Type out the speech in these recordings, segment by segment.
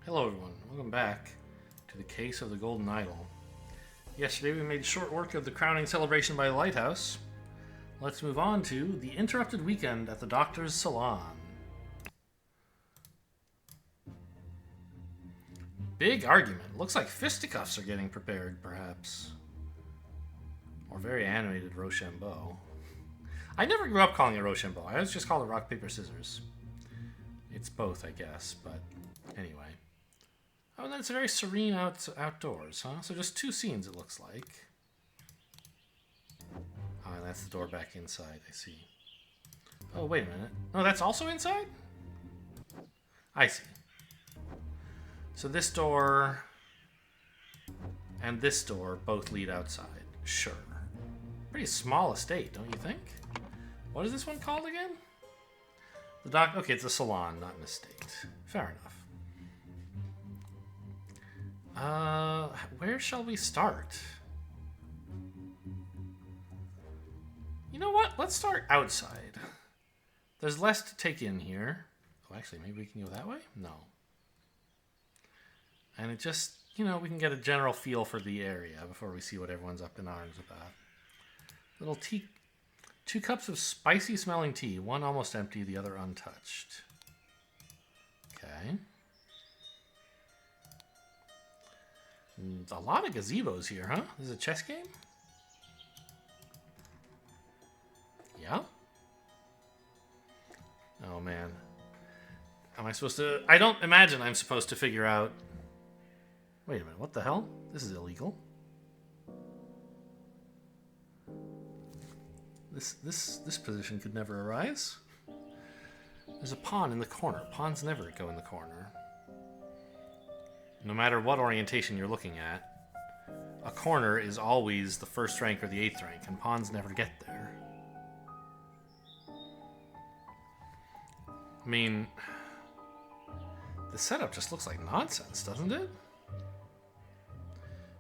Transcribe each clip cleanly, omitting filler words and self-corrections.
Hello everyone, welcome back to the Case of the Golden Idol. Yesterday we made short work of the crowning celebration by the lighthouse. Let's move on to the interrupted weekend at the doctor's salon. Big argument. Looks like fisticuffs are getting prepared, perhaps. Or very animated Rochambeau. I never grew up calling it Rochambeau. I always just called it rock, paper, scissors. It's both, I guess, but anyway. Oh, and then it's very serene outdoors, huh? So just two scenes, it looks like. Oh, and that's the door back inside, I see. Oh, wait a minute. No, that's also inside? I see. So this door and this door both lead outside. Sure. Pretty small estate, don't you think? What is this one called again? Okay, it's a salon, not an estate. Fair enough. Where shall we start? You know what? Let's start outside. There's less to take in here. Oh, actually, maybe we can go that way? No. And it just, we can get a general feel for the area before we see what everyone's up in arms about. Little tea. 2 cups of spicy smelling tea. One almost empty, the other untouched. Okay. A lot of gazebos here, huh? This is a chess game? Yeah? Oh, man. Am I supposed to... I don't imagine I'm supposed to figure out... Wait a minute, what the hell? This is illegal. This position could never arise. There's a pawn in the corner. Pawns never go in the corner. No matter what orientation you're looking at, a corner is always the 1st rank or the 8th rank, and pawns never get there. I mean, the setup just looks like nonsense, doesn't it?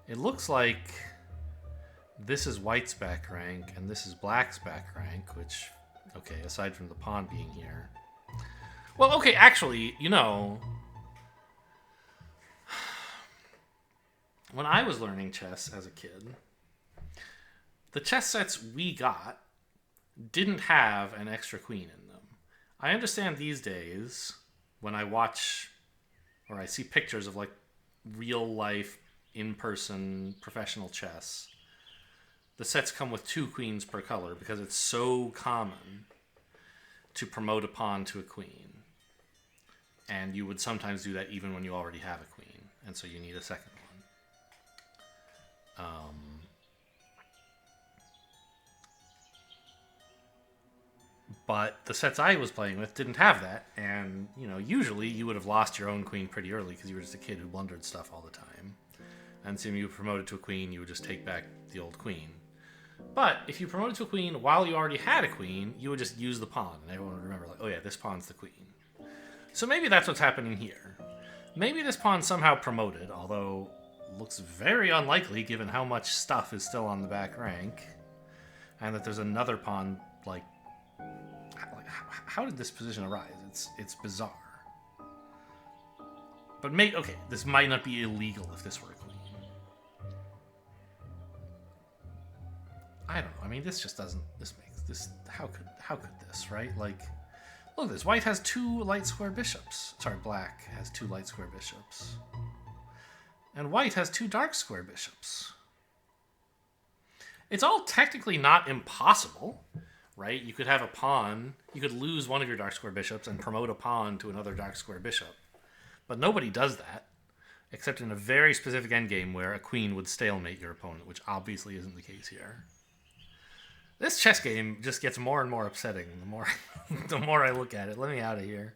It looks like this is white's back rank, and this is black's back rank, which, okay, aside from the pawn being here. Well, okay, actually, when I was learning chess as a kid, the chess sets we got didn't have an extra queen in them. I understand these days, when I watch or I see pictures of like real life, in-person professional chess, the sets come with 2 queens per color because it's so common to promote a pawn to a queen. And you would sometimes do that even when you already have a queen. And so you need a second one. But the sets I was playing with didn't have that. And, usually you would have lost your own queen pretty early because you were just a kid who blundered stuff all the time. And so when you promoted to a queen, you would just take back the old queen. But if you promoted to a queen while you already had a queen, you would just use the pawn. And everyone would remember, like, oh yeah, this pawn's the queen. So maybe that's what's happening here. Maybe this pawn's somehow promoted, although looks very unlikely given how much stuff is still on the back rank. And that there's another pawn, how did this position arise? It's bizarre. But okay, this might not be illegal if this were a queen. I don't know. I mean, this just doesn't. How could this, right? Like, look at this. White has 2 light square bishops. Sorry, black has 2 light square bishops. And white has 2 dark square bishops. It's all technically not impossible, right? You could have a pawn. You could lose one of your dark square bishops and promote a pawn to another dark square bishop. But nobody does that, except in a very specific endgame where a queen would stalemate your opponent, which obviously isn't the case here. This chess game just gets more and more upsetting the more I look at it. Let me out of here.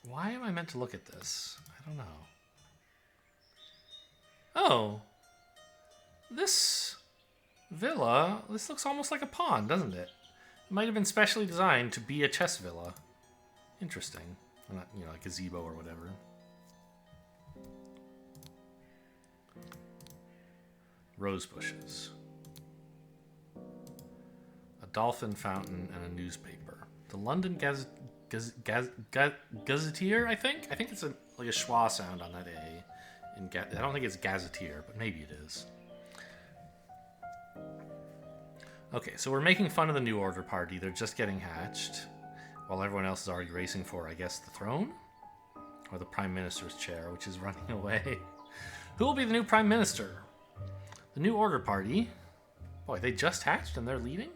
Why am I meant to look at this? I don't know. Oh. This villa, this looks almost like a pawn, doesn't it? It might have been specially designed to be a chess villa. Interesting. Not, a gazebo or whatever. Rose bushes. A dolphin fountain and a newspaper. The London Gazetteer, I think? I think it's like a schwa sound on that A. I don't think it's gazetteer, but maybe it is. Okay, so we're making fun of the New Order party. They're just getting hatched, while everyone else is already racing for, I guess, the throne? Or the Prime Minister's chair, which is running away. Who will be the new Prime Minister? The New Order party. Boy, they just hatched and they're leading?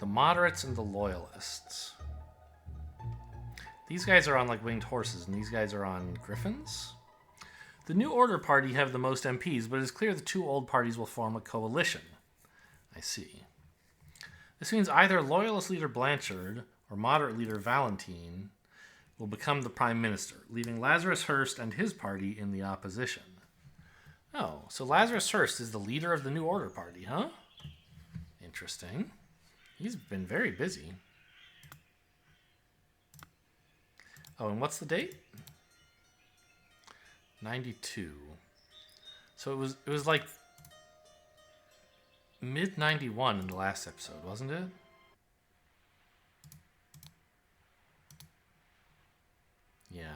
The moderates and the loyalists. These guys are on like winged horses, and these guys are on griffins? The New Order party have the most MPs, but it is clear the two old parties will form a coalition. I see. This means either loyalist leader Blanchard or moderate leader Valentine will become the prime minister, leaving Lazarus Hearst and his party in the opposition. Oh, so Lazarus Hearst is the leader of the New Order party, huh? Interesting. He's been very busy. Oh, and what's the date? 92. So it was like mid 91 in the last episode, wasn't it? Yeah.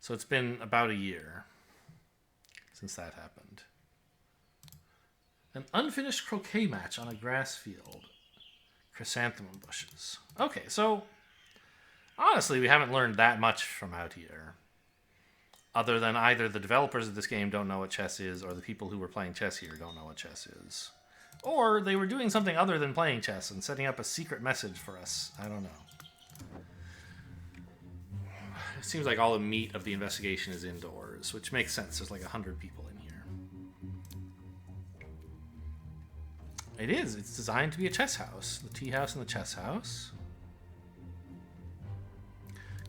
So it's been about a year since that happened. An unfinished croquet match on a grass field. Chrysanthemum bushes. Okay, so honestly, we haven't learned that much from out here. Other than either the developers of this game don't know what chess is, or the people who were playing chess here don't know what chess is. Or they were doing something other than playing chess and setting up a secret message for us. I don't know. It seems like all the meat of the investigation is indoors, which makes sense. There's like 100 people in here. It is. It's designed to be a chess house. The tea house and the chess house.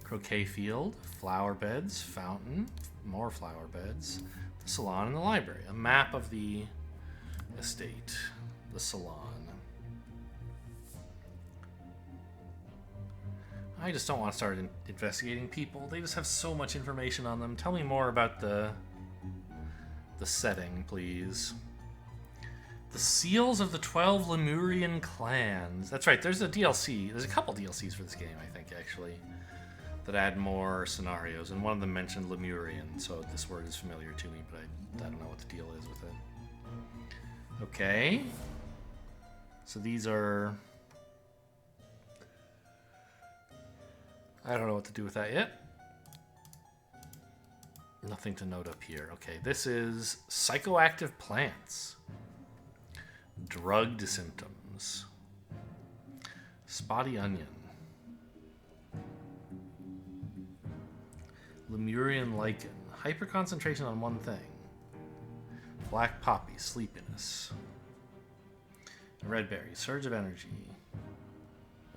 Croquet field, flower beds, fountain, more flower beds, the salon and the library. A map of the estate, the salon. I just don't want to start investigating people. They just have so much information on them. Tell me more about the setting, please. The Seals of the 12 Lemurian Clans. That's right, there's a DLC. There's a couple DLCs for this game, I think, actually, that add more scenarios. And one of them mentioned Lemurian, so this word is familiar to me, but I don't know what the deal is with it. Okay. So these are... I don't know what to do with that yet. Nothing to note up here. Okay, this is psychoactive plants. Drugged symptoms. Spotty onion. Lemurian lichen. Hyperconcentration on one thing. Black poppy. Sleepiness. Red berry. Surge of energy.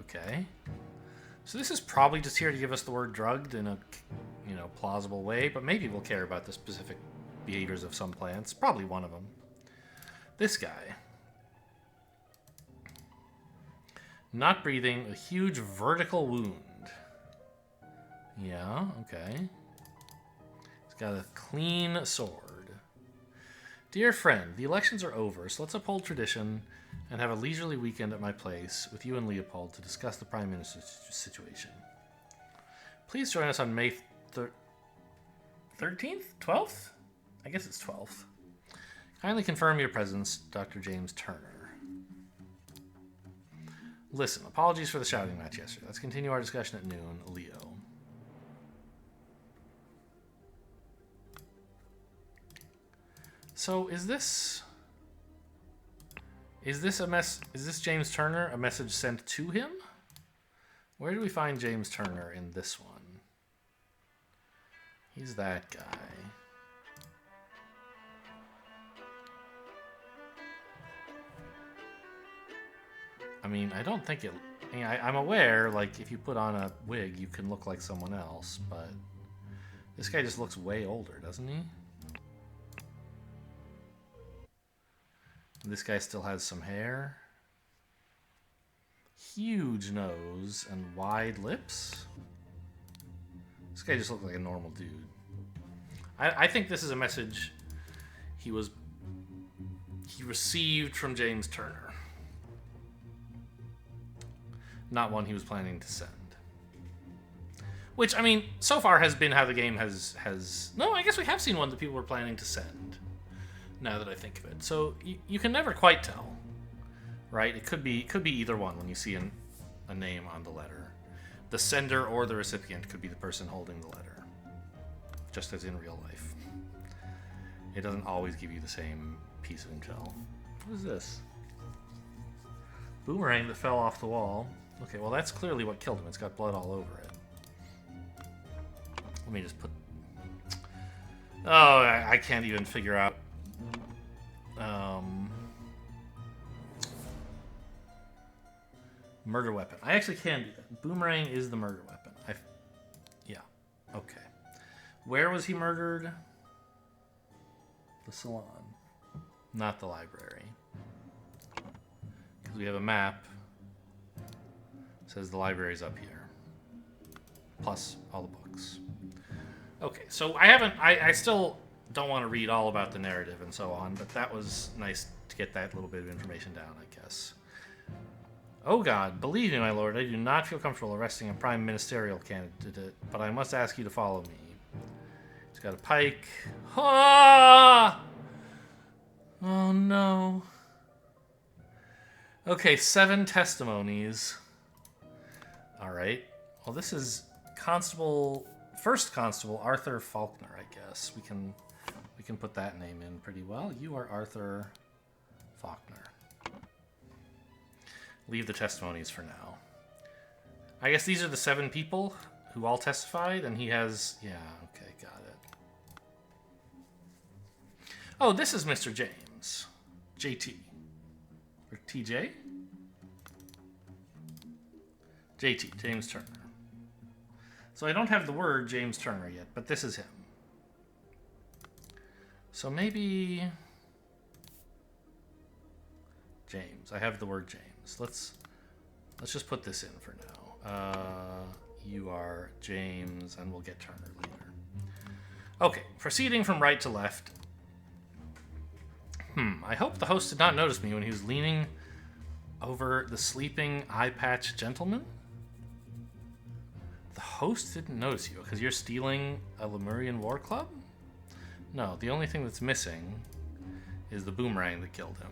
Okay. So this is probably just here to give us the word drugged in a, plausible way, but maybe we'll care about the specific behaviors of some plants. Probably one of them. This guy. Not breathing, a huge vertical wound. Yeah, okay. He's got a clean sword. Dear friend, the elections are over, so let's uphold tradition and have a leisurely weekend at my place with you and Leopold to discuss the Prime Minister's situation. Please join us on May 13th? 12th? I guess it's 12th. Kindly confirm your presence, Dr. James Turner. Listen, apologies for the shouting match yesterday. Let's continue our discussion at noon. Leo. So is this James Turner a message sent to him? Where do we find James Turner in this one? He's that guy. I mean, I don't think it... I'm aware, like, if you put on a wig, you can look like someone else, but... This guy just looks way older, doesn't he? This guy still has some hair. Huge nose and wide lips. This guy just looks like a normal dude. I think this is a message he received from James Turner. not one he was planning to send. Which, I mean, so far has been how the game has... No, I guess we have seen one that people were planning to send, now that I think of it. So you can never quite tell, right? It could be either one when you see a name on the letter. The sender or the recipient could be the person holding the letter, just as in real life. It doesn't always give you the same piece of intel. What is this? Boomerang that fell off the wall. Okay, well that's clearly what killed him. It's got blood all over it. Let me just put... Oh, I can't even figure out... Murder weapon. I actually can do that. Boomerang is the murder weapon. Yeah. Okay. Where was he murdered? The salon. Not the library. Because we have a map. It says the library's up here. Plus all the books. Okay, so I still don't want to read all about the narrative and so on, but that was nice to get that little bit of information down, I guess. Oh God, believe me, my lord, I do not feel comfortable arresting a prime ministerial candidate, but I must ask you to follow me. He's got a pike. Ah! Oh no. Okay, 7 testimonies. Alright. Well, this is First Constable Arthur Faulkner, I guess. We can put that name in pretty well. You are Arthur Faulkner. Leave the testimonies for now. I guess these are the 7 people who all testified, and he has... Yeah, okay, got it. Oh, this is Mr. James. JT. Or TJ? JT, James Turner. So I don't have the word James Turner yet, but this is him. So maybe... James. I have the word James. Let's just put this in for now. You are James, and we'll get Turner later. Okay, proceeding from right to left. I hope the host did not notice me when he was leaning over the sleeping eye patch gentleman. The host didn't notice you because you're stealing a Lemurian war club? No, the only thing that's missing is the boomerang that killed him.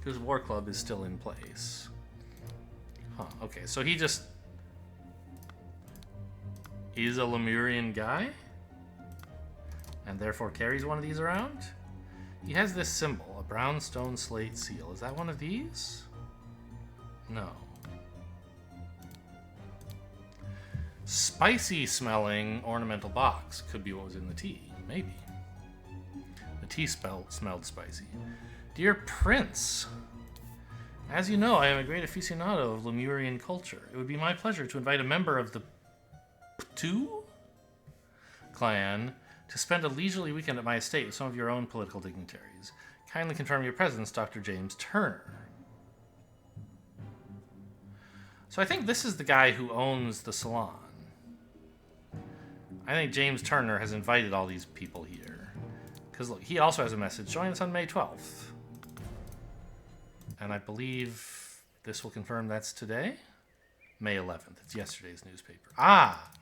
His war club is still in place. Huh, okay, so he just is a Lemurian guy? And therefore carries one of these around? He has this symbol, a brown stone slate seal. Is that one of these? No. Spicy smelling ornamental box. Could be what was in the tea. Maybe. The tea smelled spicy. Dear Prince, as you know, I am a great aficionado of Lemurian culture. It would be my pleasure to invite a member of the Ptu clan to spend a leisurely weekend at my estate with some of your own political dignitaries. Kindly confirm your presence, Dr. James Turner. So I think this is the guy who owns the salon. I think James Turner has invited all these people here. Because look, he also has a message. Join us on May 12th. And I believe this will confirm that's today? May 11th. It's yesterday's newspaper. Ah!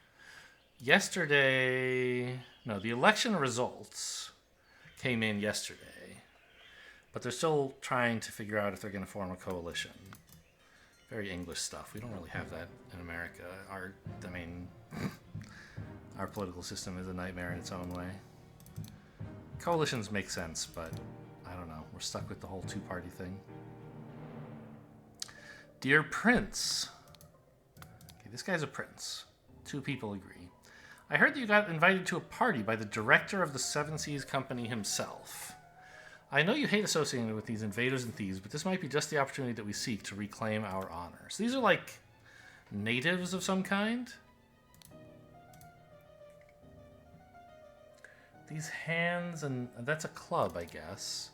Yesterday... No, the election results came in yesterday. But they're still trying to figure out if they're going to form a coalition. Very English stuff. We don't really have that in America. Our political system is a nightmare in its own way. Coalitions make sense, but I don't know. We're stuck with the whole two-party thing. Dear Prince. Okay, this guy's a prince. 2 people agree. I heard that you got invited to a party by the director of the Seven Seas Company himself. I know you hate associating with these invaders and thieves, but this might be just the opportunity that we seek to reclaim our honor. So these are like natives of some kind? These hands, and that's a club, I guess.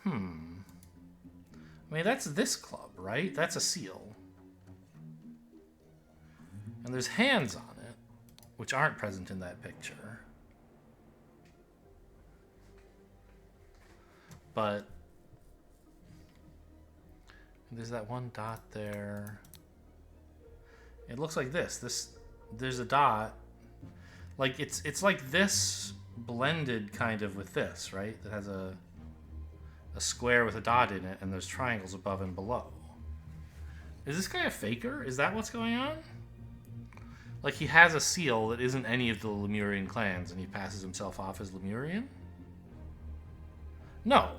I mean, that's this club, right? That's a seal. And there's hands on it, which aren't present in that picture. But There's that one dot there. It looks like this. There's a dot. Like it's like this blended kind of with this, right? That has a square with a dot in it, and there's triangles above and below. Is this guy a faker? Is that what's going on? Like he has a seal that isn't any of the Lemurian clans, and he passes himself off as Lemurian? No.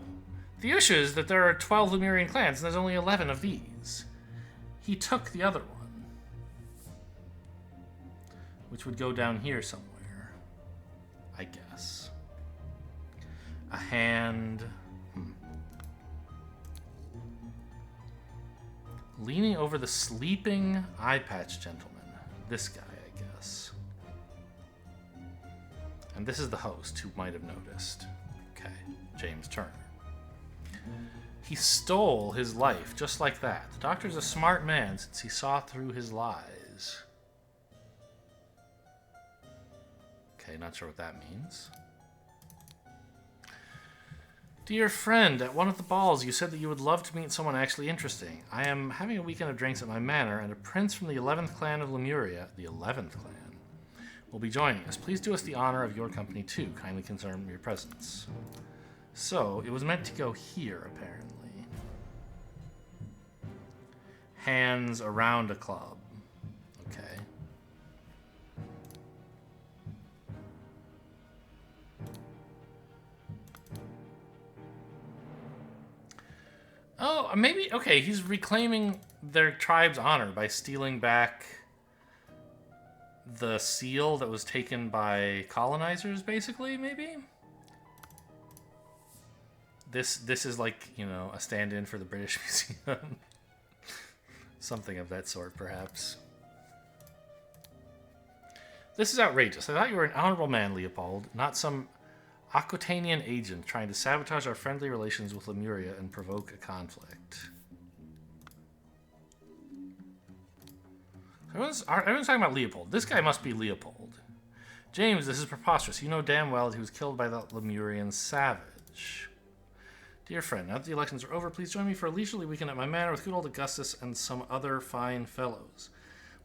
The issue is that there are 12 Lemurian clans, and there's only 11 of these. He took the other one, which would go down here somewhere, I guess. A hand. Leaning over the sleeping eye patch gentleman. This guy, I guess. And this is the host who might have noticed. Okay, James Turner. He stole his life just like that. The doctor's a smart man since he saw through his lies. Okay, not sure what that means. Dear friend, at one of the balls you said that you would love to meet someone actually interesting. I am having a weekend of drinks at my manor, and a prince from the 11th clan of Lemuria, the 11th clan, will be joining us. Please do us the honor of your company too. Kindly confirm your presence. So, it was meant to go here, apparently. Hands around a club. Okay. Oh, maybe, okay, he's reclaiming their tribe's honor by stealing back the seal that was taken by colonizers, basically, maybe? This is like, you know, a stand-in for the British Museum. Something of that sort, perhaps. This is outrageous. I thought you were an honorable man, Leopold, not some Aquitanian agent trying to sabotage our friendly relations with Lemuria and provoke a conflict. Everyone's talking about Leopold. This guy must be Leopold. James, this is preposterous. You know damn well that he was killed by that Lemurian savage. Dear friend, now that the elections are over, please join me for a leisurely weekend at my manor with good old Augustus and some other fine fellows.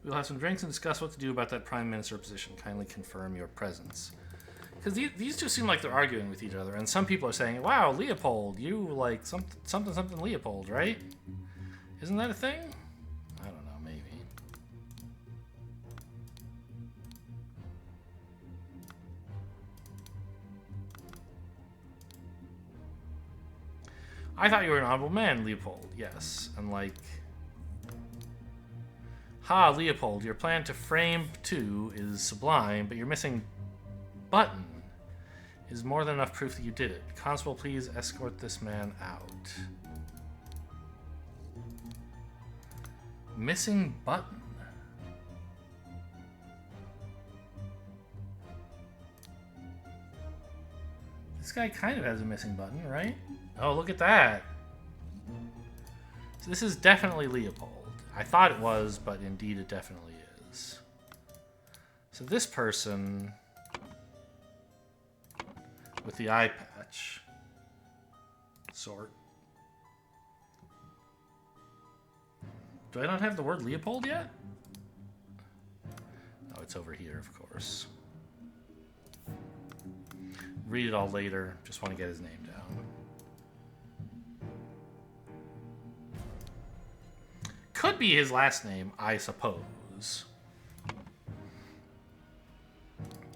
We will have some drinks and discuss what to do about that prime minister position. Kindly confirm your presence. Because these two seem like they're arguing with each other, and some people are saying, wow, Leopold, you like something Leopold, right? Isn't that a thing? I don't know, maybe. I thought you were an honorable man, Leopold. Yes, and like... Ha, Leopold, your plan to frame 2 is sublime, but you're missing button is more than enough proof that you did it. Constable, please escort this man out. Missing button. This guy kind of has a missing button, right? Oh, look at that. So this is definitely Leopold. I thought it was, but indeed it definitely is. So this person with the eye patch. Sort. Do I not have the word Leopold yet? Oh, it's over here, of course. Read it all later. Just want to get his name down. Could be his last name, I suppose.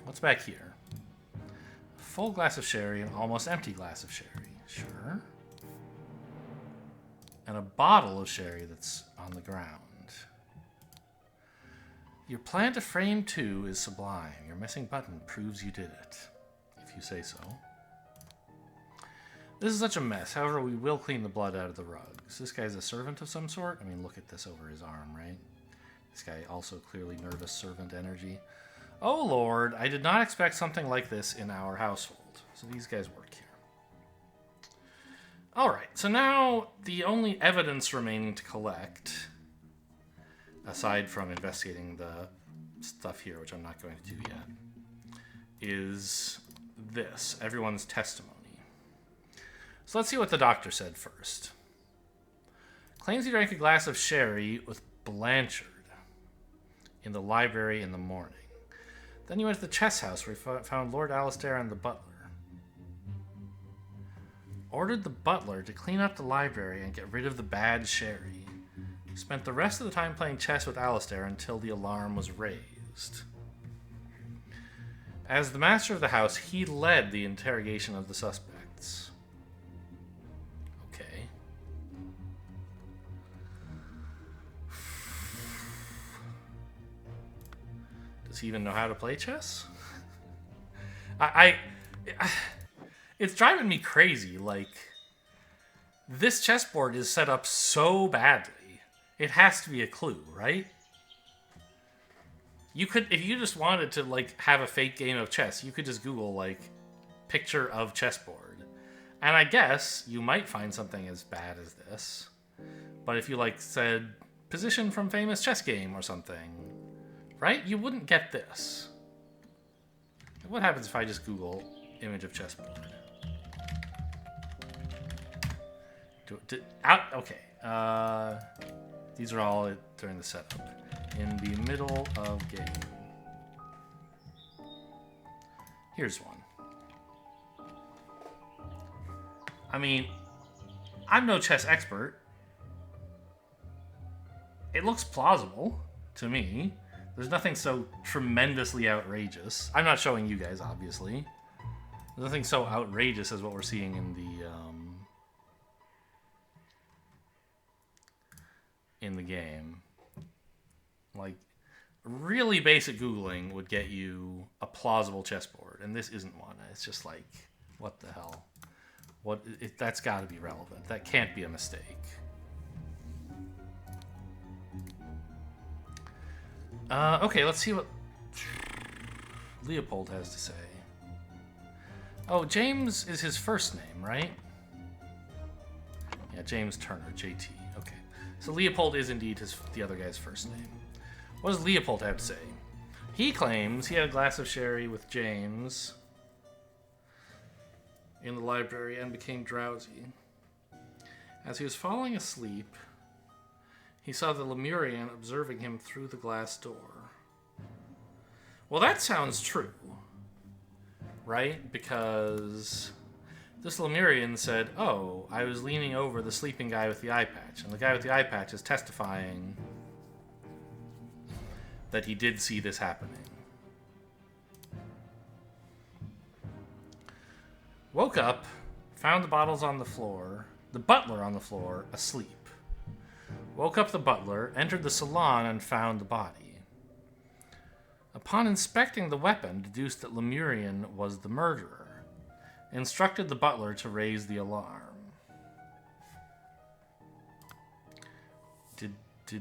What's back here? A full glass of sherry, an almost empty glass of sherry. Sure. And a bottle of sherry that's on the ground. Your plan to frame 2 is sublime. Your missing button proves you did it. If you say so. This is such a mess. However, we will clean the blood out of the rugs. This guy's a servant of some sort? I mean, look at this over his arm, right? This guy also clearly nervous servant energy. Oh, Lord, I did not expect something like this in our household. So these guys work here. Alright, so now the only evidence remaining to collect, aside from investigating the stuff here, which I'm not going to do yet, is this, everyone's testimony. So let's see what the doctor said first. Claims he drank a glass of sherry with Blanchard in the library in the morning. Then he went to the chess house where he found Lord Alistair and the butler. Ordered the butler to clean up the library and get rid of the bad sherry. Spent the rest of the time playing chess with Alistair until the alarm was raised. As the master of the house, he led the interrogation of the suspects. Okay. Does he even know how to play chess? It's driving me crazy. Like, this chessboard is set up so badly. It has to be a clue, right? You could, if you just wanted to, like, have a fake game of chess, you could just Google, like, picture of chessboard. And I guess you might find something as bad as this. But if you, like, said, position from famous chess game or something, right? You wouldn't get this. What happens if I just Google image of chessboard? Okay. These are all during the setup. In the middle of game. Here's one. I mean, I'm no chess expert. It looks plausible to me. There's nothing so tremendously outrageous. I'm not showing you guys, obviously. There's nothing so outrageous as what we're seeing in the game. Like, really basic Googling would get you a plausible chessboard, and this isn't one. It's just like, what the hell? That's got to be relevant. That can't be a mistake. Okay, let's see what Leopold has to say. Oh, James is his first name, right? Yeah, James Turner, JT. Okay. So Leopold is indeed the other guy's first name. What does Leopold have to say? He claims he had a glass of sherry with James in the library and became drowsy. As he was falling asleep, he saw the Lemurian observing him through the glass door. Well, that sounds true, right? Because this Lemurian said, oh, I was leaning over the sleeping guy with the eye patch. And the guy with the eye patch is testifying that he did see this happening. Woke up, found the bottles on the floor, the butler on the floor, asleep. Woke up the butler, entered the salon, and found the body. Upon inspecting the weapon, deduced that Lemurian was the murderer. Instructed the butler to raise the alarm. Did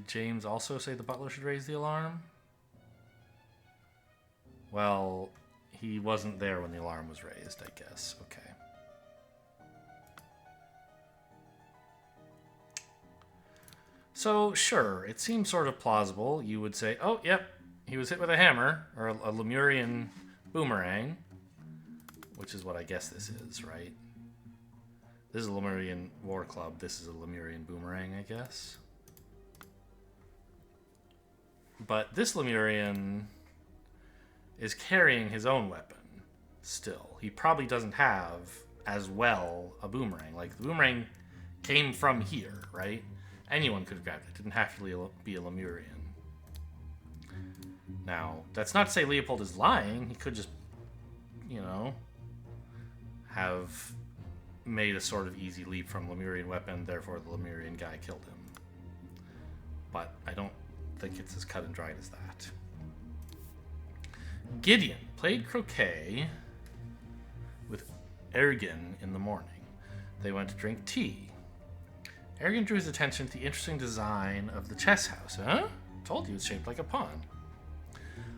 James also say the butler should raise the alarm? Well, he wasn't there when the alarm was raised, I guess. Okay. So, sure, it seems sort of plausible. You would say, oh, yep, he was hit with a hammer, or a Lemurian boomerang, which is what I guess this is, right? This is a Lemurian war club. This is a Lemurian boomerang, I guess. But this Lemurian is carrying his own weapon still. He probably doesn't have, as well, a boomerang. Like, the boomerang came from here, right? Anyone could have grabbed it. It didn't have to be a Lemurian. Now, that's not to say Leopold is lying. He could just, have made a sort of easy leap from Lemurian weapon, therefore the Lemurian guy killed him. But I don't think it's as cut and dried as that. Gideon played croquet with Ergen in the morning. They went to drink tea. Ergen drew his attention to the interesting design of the chess house. Huh? Told you it's shaped like a pawn.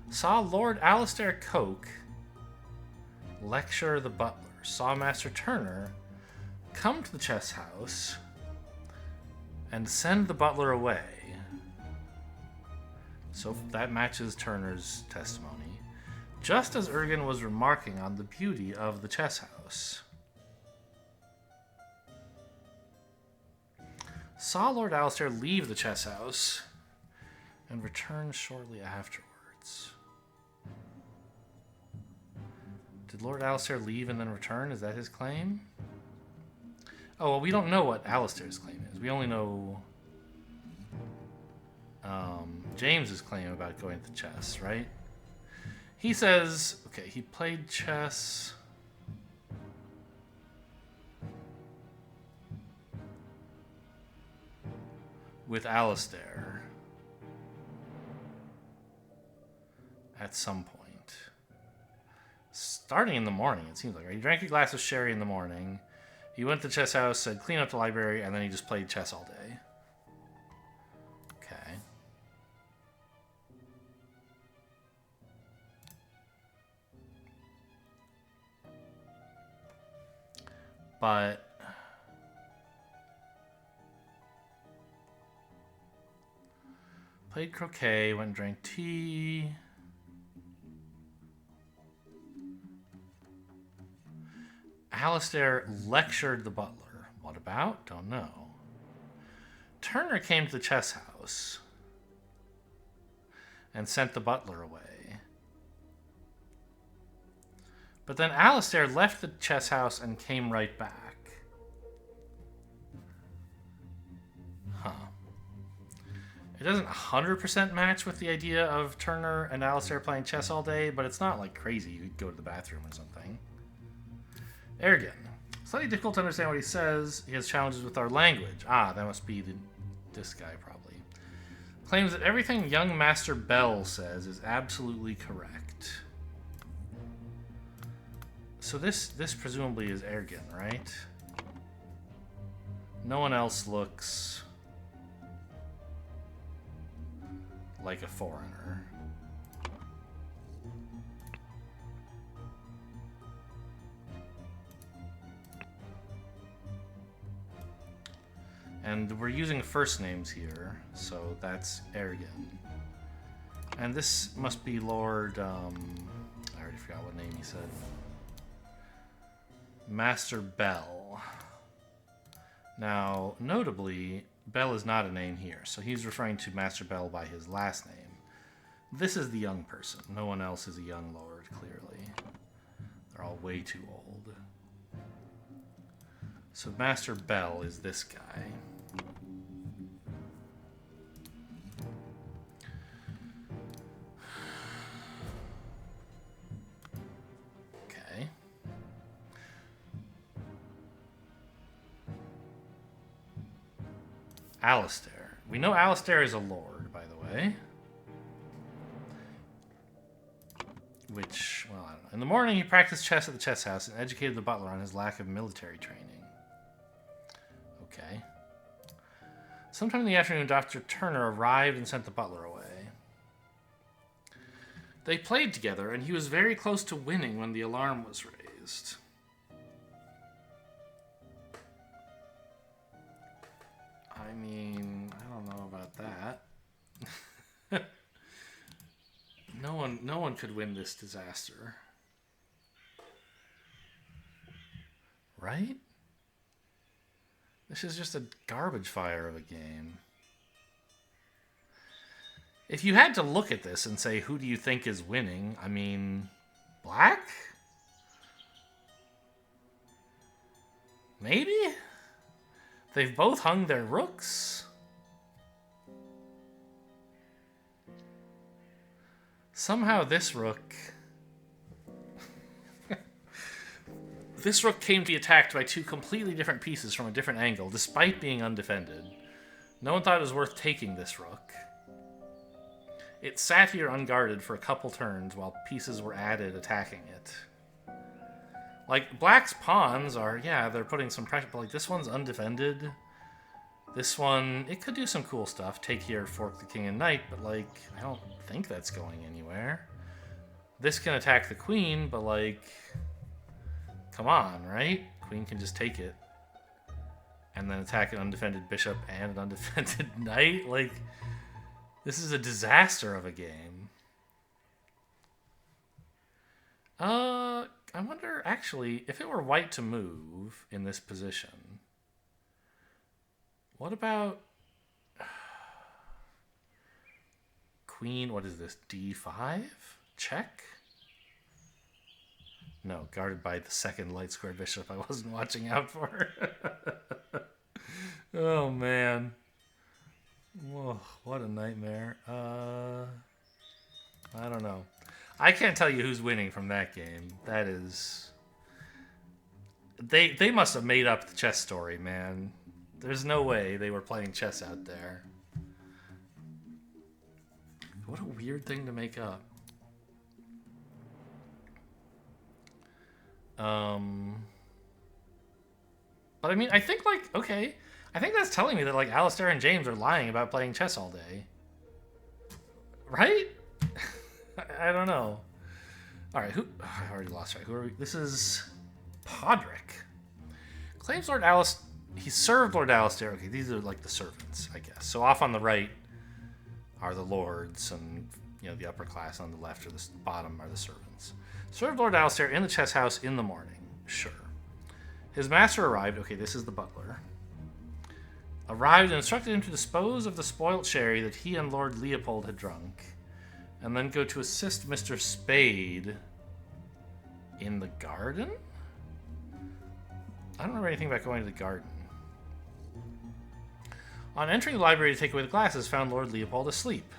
Saw Lord Alistair Coke lecture the butler. Saw Master Turner come to the chess house and send the butler away. So that matches Turner's testimony. Just as Ergen was remarking on the beauty of the chess house. Saw Lord Alistair leave the chess house and return shortly afterwards. Did Lord Alistair leave and then return? Is that his claim? Oh, well, we don't know what Alistair's claim is. We only know James's claim about going to chess, right? He says, okay, he played chess with Alistair at some point. Starting in the morning, it seems like. Right? He drank a glass of sherry in the morning. He went to the chess house, said clean up the library, and then he just played chess all day. Okay. But played croquet, went and drank tea. Alistair lectured the butler. What about? Don't know. Turner came to the chess house and sent the butler away. But then Alistair left the chess house and came right back. Huh. It doesn't 100% match with the idea of Turner and Alistair playing chess all day, but it's not like crazy. You could go to the bathroom or something. Ergen. Slightly difficult to understand what he says. He has challenges with our language. Ah, that must be this guy, probably. Claims that everything young Master Bell says is absolutely correct. So this presumably is Ergen, right? No one else looks like a foreigner. And we're using first names here, so that's Ergen. And this must be Lord, I already forgot what name he said. Master Bell. Now, notably, Bell is not a name here, so he's referring to Master Bell by his last name. This is the young person. No one else is a young lord, clearly. They're all way too old. So Master Bell is this guy. Okay. Alistair. We know Alistair is a lord, by the way. Which, well, I don't know. In the morning, he practiced chess at the chess house and educated the butler on his lack of military training. Okay. Sometime in the afternoon, Dr. Turner arrived and sent the butler away. They played together, and he was very close to winning when the alarm was raised. I mean, I don't know about that. No one could win this disaster. Right? This is just a garbage fire of a game. If you had to look at this and say, who do you think is winning? I mean, black? Maybe? They've both hung their rooks? Somehow this rook... This rook came to be attacked by two completely different pieces from a different angle, despite being undefended. No one thought it was worth taking this rook. It sat here unguarded for a couple turns while pieces were added attacking it. Like, black's pawns are, yeah, they're putting some pressure, but like this one's undefended. This one, it could do some cool stuff. Take here, fork the king and knight, but like, I don't think that's going anywhere. This can attack the queen, but like... Come on, right? Queen can just take it. And then attack an undefended bishop and an undefended knight. Like, this is a disaster of a game. I wonder, actually, if it were white to move in this position, What about queen? What is this? D5? Check? No, guarded by the second light square bishop I wasn't watching out for. Oh, man. Whoa, what a nightmare. I don't know. I can't tell you who's winning from that game. That is... They must have made up the chess story, man. There's no way they were playing chess out there. What a weird thing to make up. But I mean, I think, like, okay. I think that's telling me that, like, Alistair and James are lying about playing chess all day. Right? I don't know. Alright, who... I already lost track. Who are we? This is... Podrick. Claims Lord Alistair... He served Lord Alistair. Okay, these are, like, the servants, I guess. So off on the right are the lords, and, you know, the upper class on the left or the bottom are the servants. Served Lord Alistair in the chess house in the morning. Sure. His master arrived. Okay, this is the butler. Arrived and instructed him to dispose of the spoilt sherry that he and Lord Leopold had drunk, and then go to assist Mr. Spade in the garden? I don't remember anything about going to the garden. On entering the library to take away the glasses, found Lord Leopold asleep.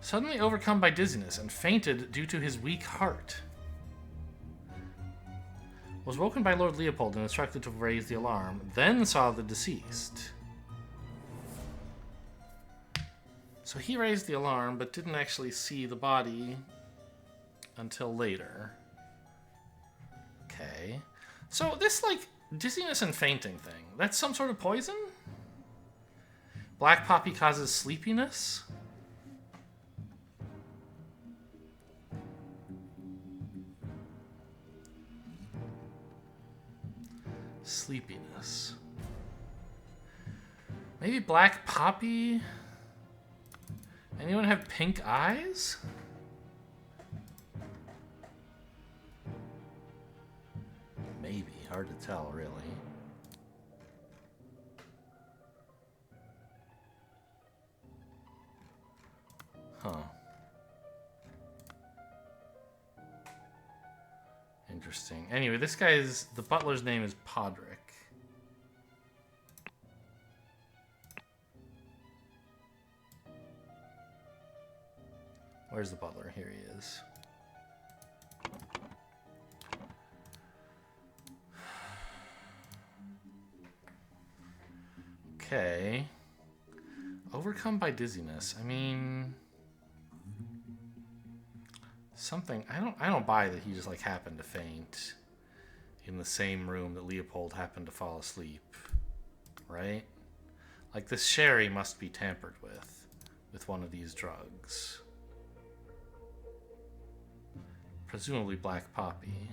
Suddenly overcome by dizziness and fainted due to his weak heart. Was woken by Lord Leopold and instructed to raise the alarm, then saw the deceased. So he raised the alarm, but didn't actually see the body until later. Okay. So this, like, dizziness and fainting thing, that's some sort of poison? Black poppy causes sleepiness? Sleepiness. Maybe black poppy? Anyone have pink eyes? Maybe. Hard to tell, really. Huh. Interesting. Anyway, this guy's... The butler's name is Podrick. Where's the butler? Here he is. Okay. Overcome by dizziness. I mean... Something... I don't buy that he just, like, happened to faint in the same room that Leopold happened to fall asleep. Right? Like, this sherry must be tampered with one of these drugs. Presumably black poppy.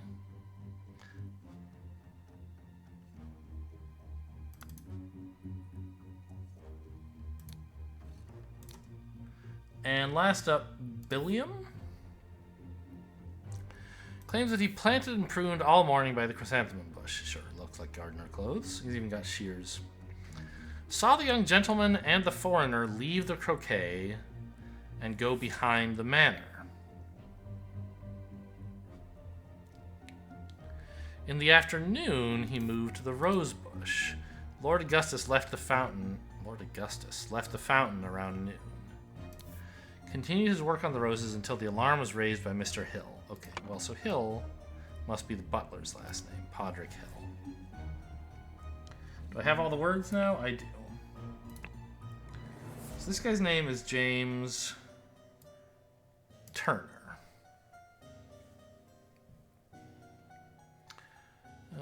And last up, Billiam. Claims that he planted and pruned all morning by the chrysanthemum bush. Sure, looks like gardener clothes. He's even got shears. Saw the young gentleman and the foreigner leave the croquet and go behind the manor. In the afternoon, he moved to the rose bush. Lord Augustus left the fountain around noon. Continued his work on the roses until the alarm was raised by Mr. Hill. Okay, well, so Hill must be the butler's last name, Podrick Hill. Do I have all the words now? I do. So this guy's name is James Turner.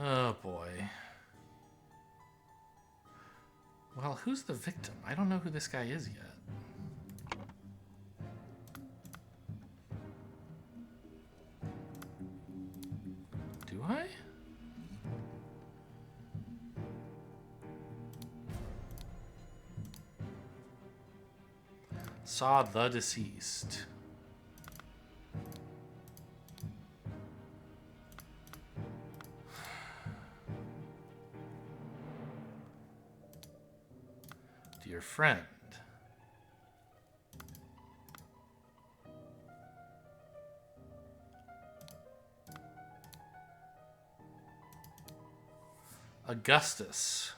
Oh, boy. Well, who's the victim? I don't know who this guy is yet. Do I? Saw the deceased. Dear friend. Augustus.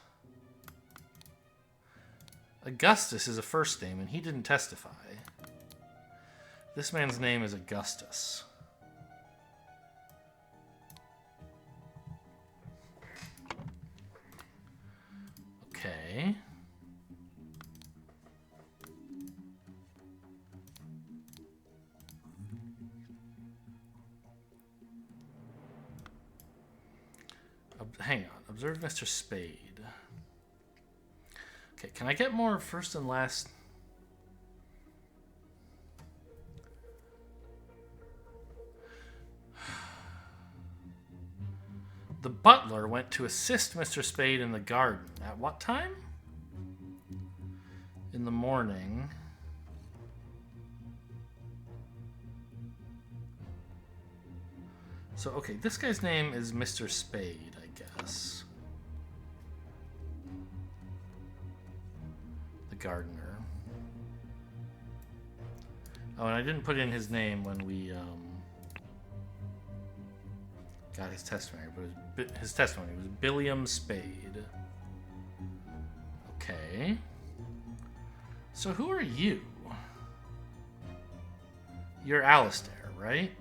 Augustus is a first name, and he didn't testify. This man's name is Augustus. Okay. Hang on. Observe Mr. Spade. Okay, can I get more first and last? The butler went to assist Mr. Spade in the garden. At what time? In the morning. So, okay, this guy's name is Mr. Spade, I guess. The gardener. Oh, and I didn't put in his name when we got his testimony, but his testimony was Billiam Spade. Okay. So who are you? You're Alistair, right?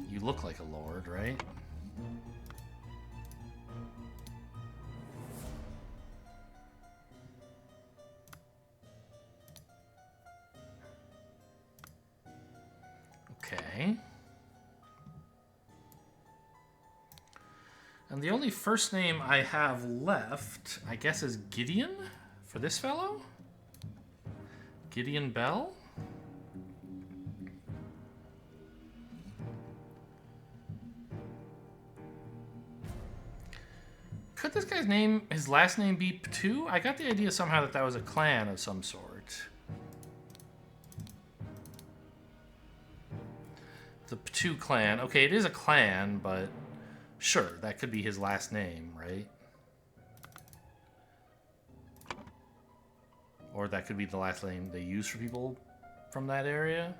You look like a lord, right? Okay. And the only first name I have left, I guess, is Gideon for this fellow? Gideon Bell? Could this guy's name, his last name be Ptu? I got the idea somehow that that was a clan of some sort. The Ptu clan. Okay, it is a clan, but sure, that could be his last name, right? Or that could be the last name they use for people from that area.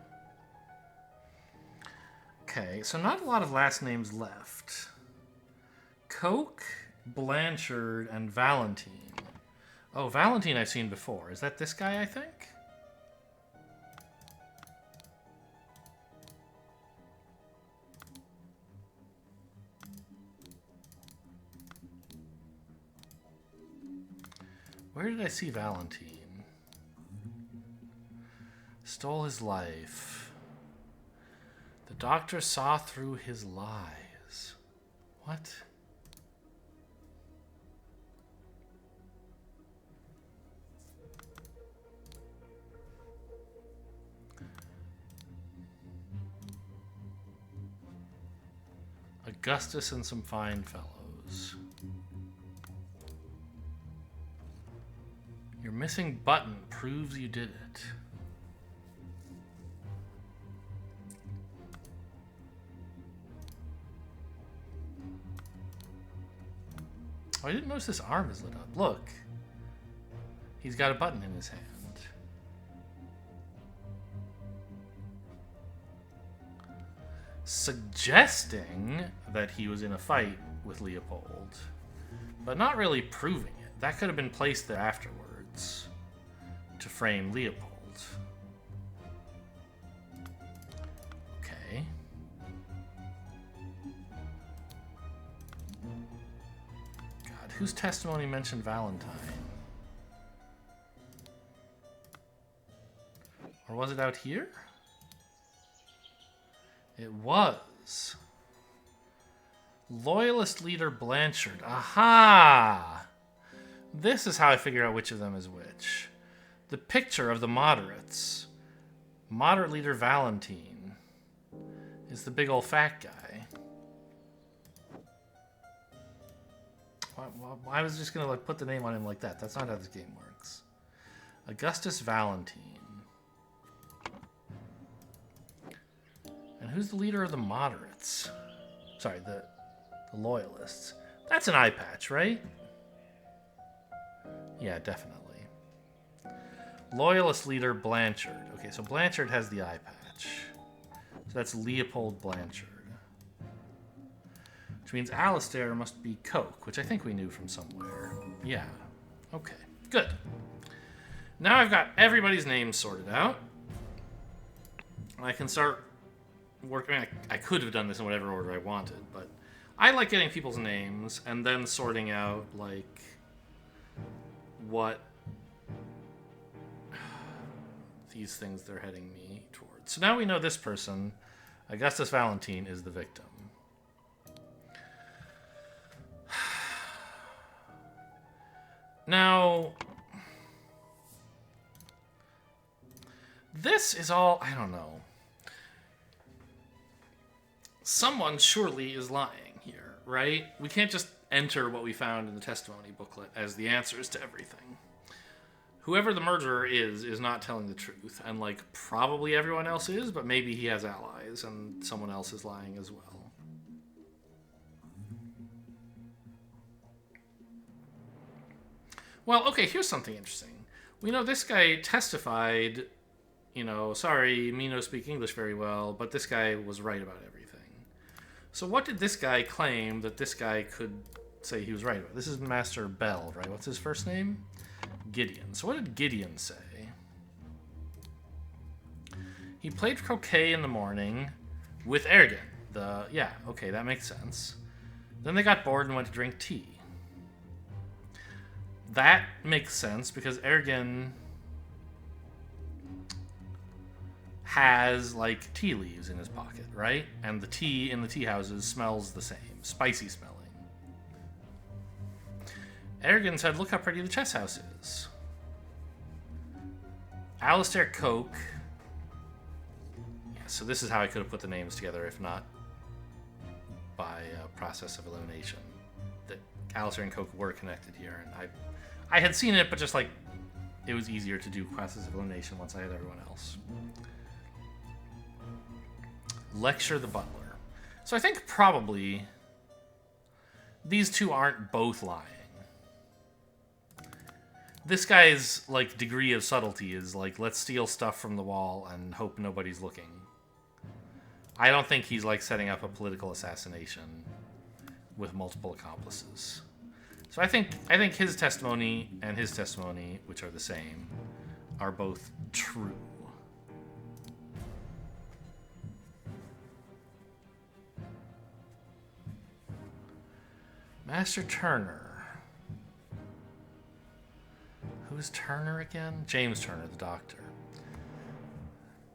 Okay, so not a lot of last names left. Coke, Blanchard, and Valentine. Oh, Valentine I've seen before. Is that this guy, I think? Where did I see Valentine? Stole his life. The doctor saw through his lies. What? Augustus and some fine fellows. Your missing button proves you did it. Oh, I didn't notice this arm is lit up. Look. He's got a button in his hand. Suggesting that he was in a fight with Leopold, but not really proving it. That could have been placed there afterwards to frame Leopold. Okay. God, whose testimony mentioned Valentine? Or was it out here? It was. Loyalist leader Blanchard. Aha! This is how I figure out which of them is which. The picture of the moderates. Moderate leader Valentine is the big old fat guy. I was just going to put the name on him like that. That's not how this game works. Augustus Valentine. And who's the leader of the moderates? Sorry, the loyalists. That's an eye patch, right? Yeah, definitely. Loyalist leader Blanchard. Okay, so Blanchard has the eye patch. So that's Leopold Blanchard. Which means Alistair must be Coke, which I think we knew from somewhere. Yeah. Okay, good. Now I've got everybody's names sorted out. I can start working. I could have done this in whatever order I wanted, but I like getting people's names and then sorting out, like, what these things they're heading me towards. So now we know this person, Augustus Valentine, is the victim. Now, this is all, I don't know. Someone surely is lying here, right? We can't just enter what we found in the testimony booklet as the answers to everything. Whoever the murderer is not telling the truth. And, like, probably everyone else is, but maybe he has allies and someone else is lying as well. Well, okay, here's something interesting. We know this guy testified, you know, sorry, me no speak English very well, but this guy was right about everything. So what did this guy claim that this guy could say he was right about? This is Master Bell, right? What's his first name? Gideon. So what did Gideon say? He played croquet in the morning with Ergen. Yeah, okay, that makes sense. Then they got bored and went to drink tea. That makes sense because Ergen has, like, tea leaves in his pocket, right? And the tea in the tea houses smells the same, spicy smelling. Ergen said, look how pretty the chess house is. Alistair Coke. Yeah, so this is how I could have put the names together, if not by a process of elimination. That Alistair and Coke were connected here, and I had seen it, but just, like, it was easier to do process of elimination once I had everyone else. Lecture the butler. So I think probably these two aren't both lying. This guy's, like, degree of subtlety is, like, let's steal stuff from the wall and hope nobody's looking. I don't think he's, like, setting up a political assassination with multiple accomplices. So I think his testimony and his testimony, which are the same, are both true. Master Turner. Who's Turner again? James Turner, the doctor.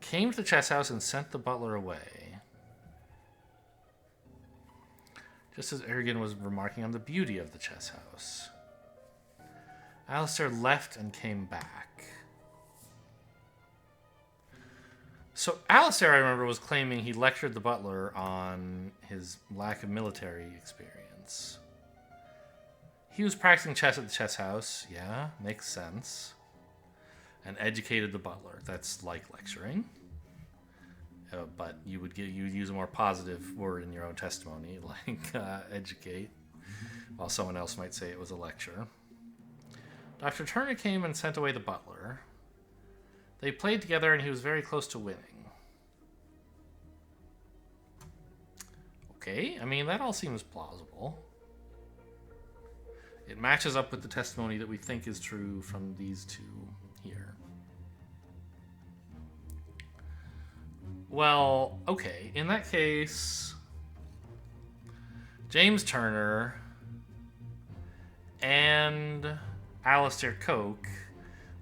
Came to the chess house and sent the butler away. Just as Ergen was remarking on the beauty of the chess house. Alistair left and came back. So Alistair, I remember, was claiming he lectured the butler on his lack of military experience. He was practicing chess at the chess house. Yeah, makes sense. And educated the butler. That's like lecturing. But you would use a more positive word in your own testimony, like educate, while someone else might say it was a lecture. Dr. Turner came and sent away the butler. They played together and he was very close to winning. Okay, I mean, that all seems plausible. It matches up with the testimony that we think is true from these two here. Well, okay. In that case, James Turner and Alistair Coke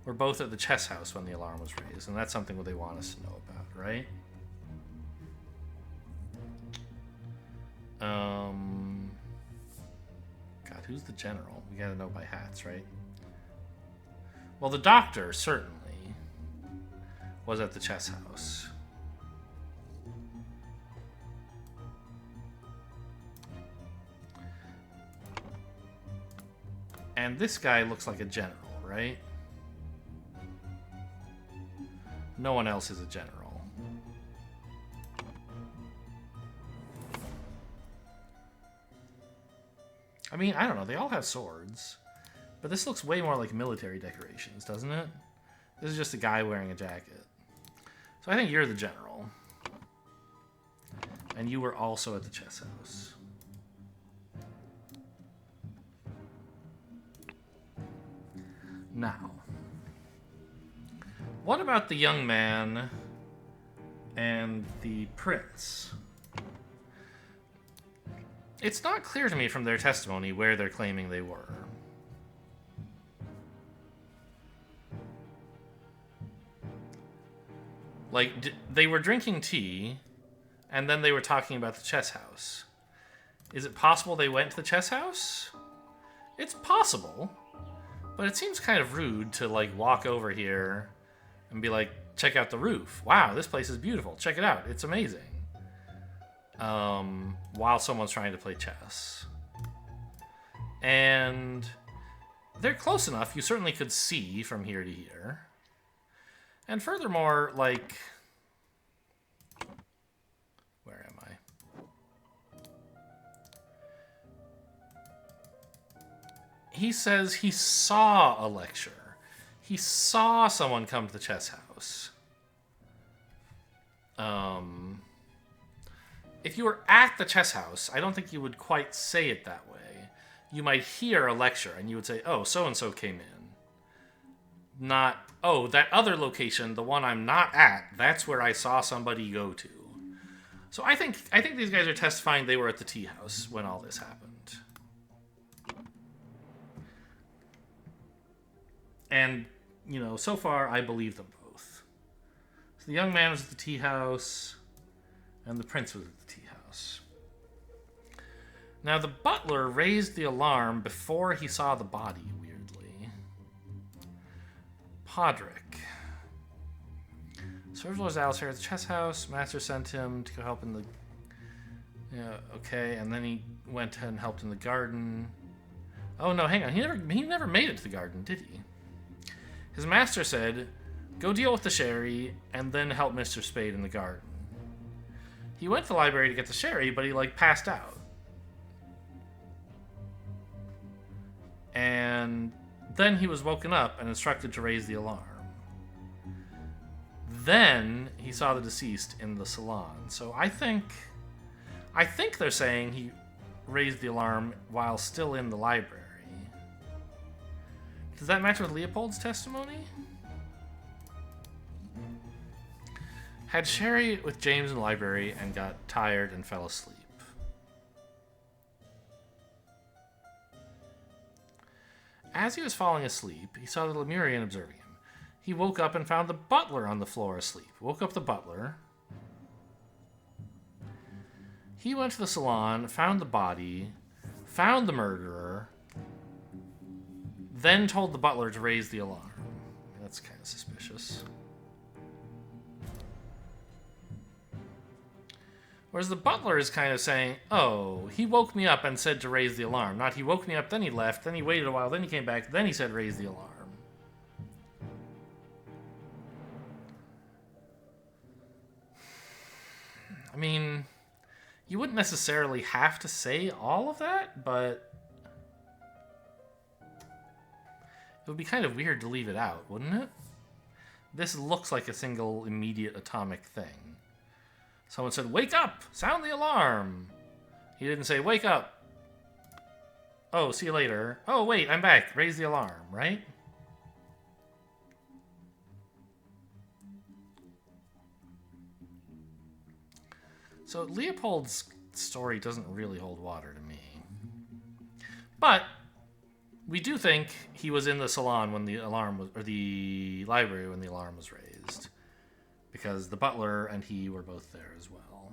were both at the chess house when the alarm was raised, and that's something that they want us to know about, right? God, who's the general? We gotta know by hats, right? Well, the doctor certainly was at the chess house. And this guy looks like a general, right? No one else is a general. mean, I don't know. They all have swords. But this looks way more like military decorations, doesn't it? This is just a guy wearing a jacket. So I think you're the general. And you were also at the chess house. Now, what about the young man and the prince? It's not clear to me from their testimony where they're claiming they were. Like, they were drinking tea, and then they were talking about the chess house. Is it possible they went to the chess house? It's possible, but it seems kind of rude to, like, walk over here and be like, check out the roof. Wow, this place is beautiful. Check it out. It's amazing. While someone's trying to play chess. And they're close enough. You certainly could see from here to here. And furthermore, like... Where am I? He says he saw a lecture. He saw someone come to the chess house. If you were at the chess house, I don't think you would quite say it that way. You might hear a lecture, and you would say, oh, so-and-so came in. Not, oh, that other location, the one I'm not at, that's where I saw somebody go to. So I think these guys are testifying they were at the tea house when all this happened. And, you know, so far, I believe them both. So the young man was at the tea house, and the prince was at the tea house. Now, the butler raised the alarm before he saw the body, weirdly. Podrick. Served Lord Alistair at the chess house. Master sent him to go help in the... Yeah, okay, and then he went and helped in the garden. Oh, no, hang on. He never made it to the garden, did he? His master said, go deal with the sherry, and then help Mr. Spade in the garden. He went to the library to get the sherry, but he, like, passed out. And then he was woken up and instructed to raise the alarm. Then he saw the deceased in the salon. So I think they're saying he raised the alarm while still in the library. Does that match with Leopold's testimony? Had sherry with James in the library and got tired and fell asleep. As he was falling asleep, he saw the Lemurian observing him. He woke up and found the butler on the floor asleep. Woke up the butler. He went to the salon, found the body, found the murderer, then told the butler to raise the alarm. That's kind of suspicious. Whereas the butler is kind of saying, oh, he woke me up and said to raise the alarm. Not he woke me up, then he left, then he waited a while, then he came back, then he said raise the alarm. I mean, you wouldn't necessarily have to say all of that, but it would be kind of weird to leave it out, wouldn't it? This looks like a single immediate atomic thing. Someone said, wake up! Sound the alarm! He didn't say, wake up! Oh, see you later. Oh, wait, I'm back. Raise the alarm, right? So Leopold's story doesn't really hold water to me. But we do think he was in the salon when the alarm was, or the library when the alarm was raised. Because the butler and he were both there as well.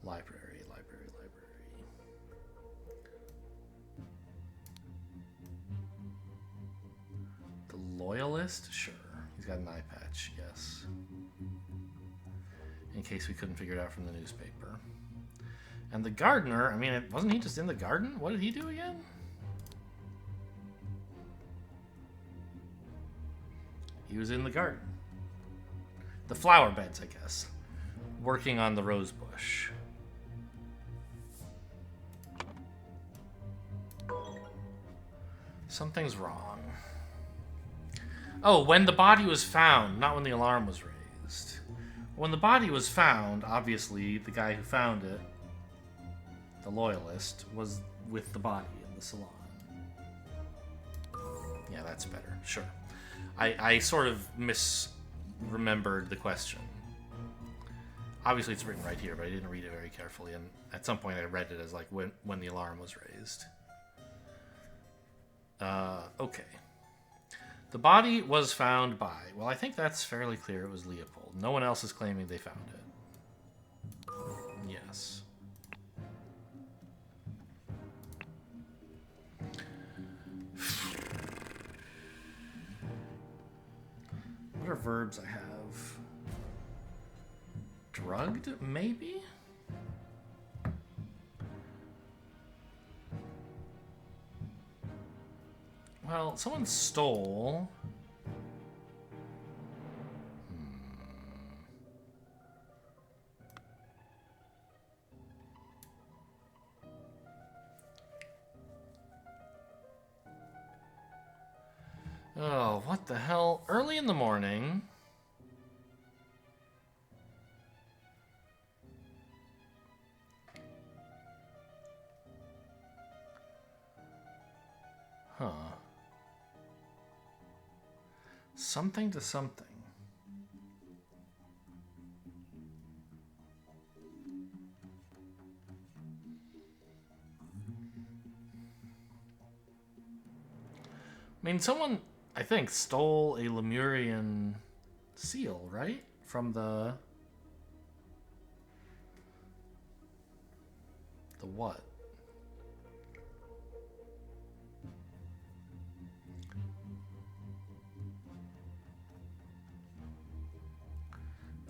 Library. The Loyalist? Sure. He's got an eye patch, yes. In case we couldn't figure it out from the newspaper. And the gardener, I mean, wasn't he just in the garden? What did he do again? He was in the garden. The flower beds, I guess. Working on the rose bush. Something's wrong. Oh, when the body was found, not when the alarm was raised. When the body was found, obviously, the guy who found it, the loyalist, was with the body in the salon. Yeah, that's better. Sure. I sort of misremembered the question. Obviously, it's written right here, but I didn't read it very carefully, and at some point I read it as, like, when the alarm was raised. Okay. The body was found by... Well, I think that's fairly clear. It was Leopold. No one else is claiming they found it. Yes. What are verbs I have? Drugged, maybe? Well, someone stole. Oh, what the hell? Early in the morning. Huh. Something to something. I mean, someone, I think, stole a Lemurian seal, right? From the what?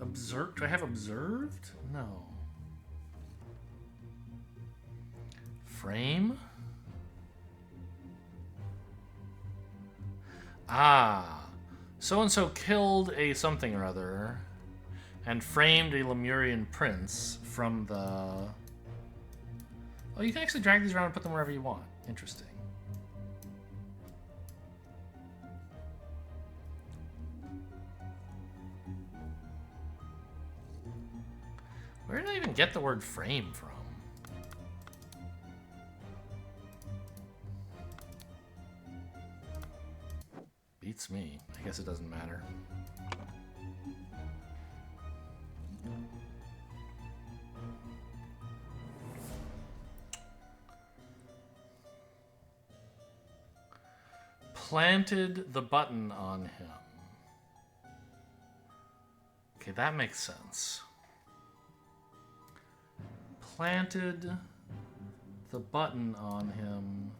Observed? Do I have observed? No. Frame? Ah. So-and-so killed a something or other and framed a Lemurian prince from the... Oh, you can actually drag these around and put them wherever you want. Interesting. Where did I even get the word frame from? Beats me. I guess it doesn't matter. Planted the button on him. Okay, that makes sense. Planted the button on him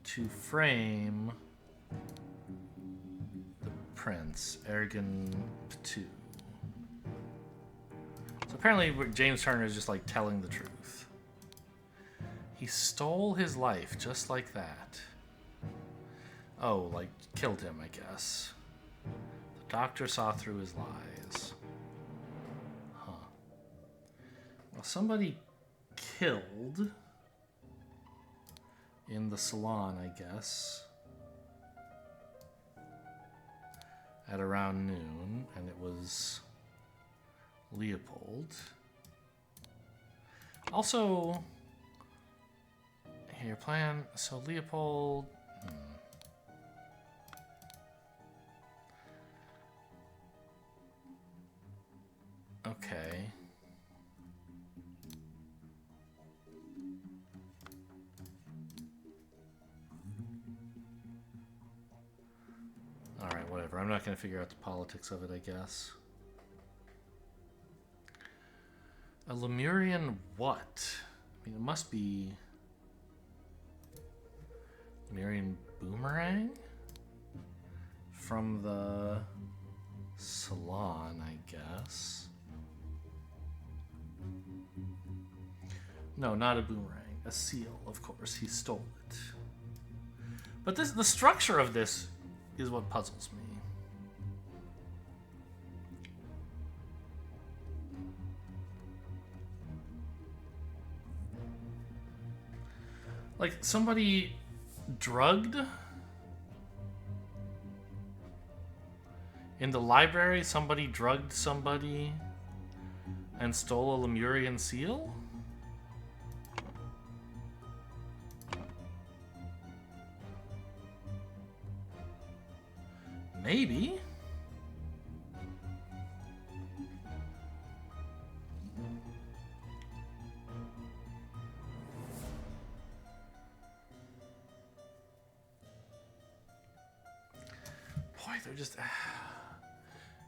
to frame the prince, Ergen Ptu. So apparently James Turner is just like telling the truth. He stole his life just like that. Oh, like killed him, I guess. The doctor saw through his lies. Huh. Well, somebody killed in the salon, I guess, at around noon, and it was Leopold. Also, here, plan. So Leopold. Okay. Alright, whatever. I'm not going to figure out the politics of it, I guess. A Lemurian what? I mean, it must be... Lemurian boomerang? From the salon, I guess. No, not a boomerang. A seal, of course. He stole it. But the structure of this is what puzzles me. Like, somebody drugged In the library, somebody drugged somebody and stole a Lemurian seal? Maybe. Boy, they're just...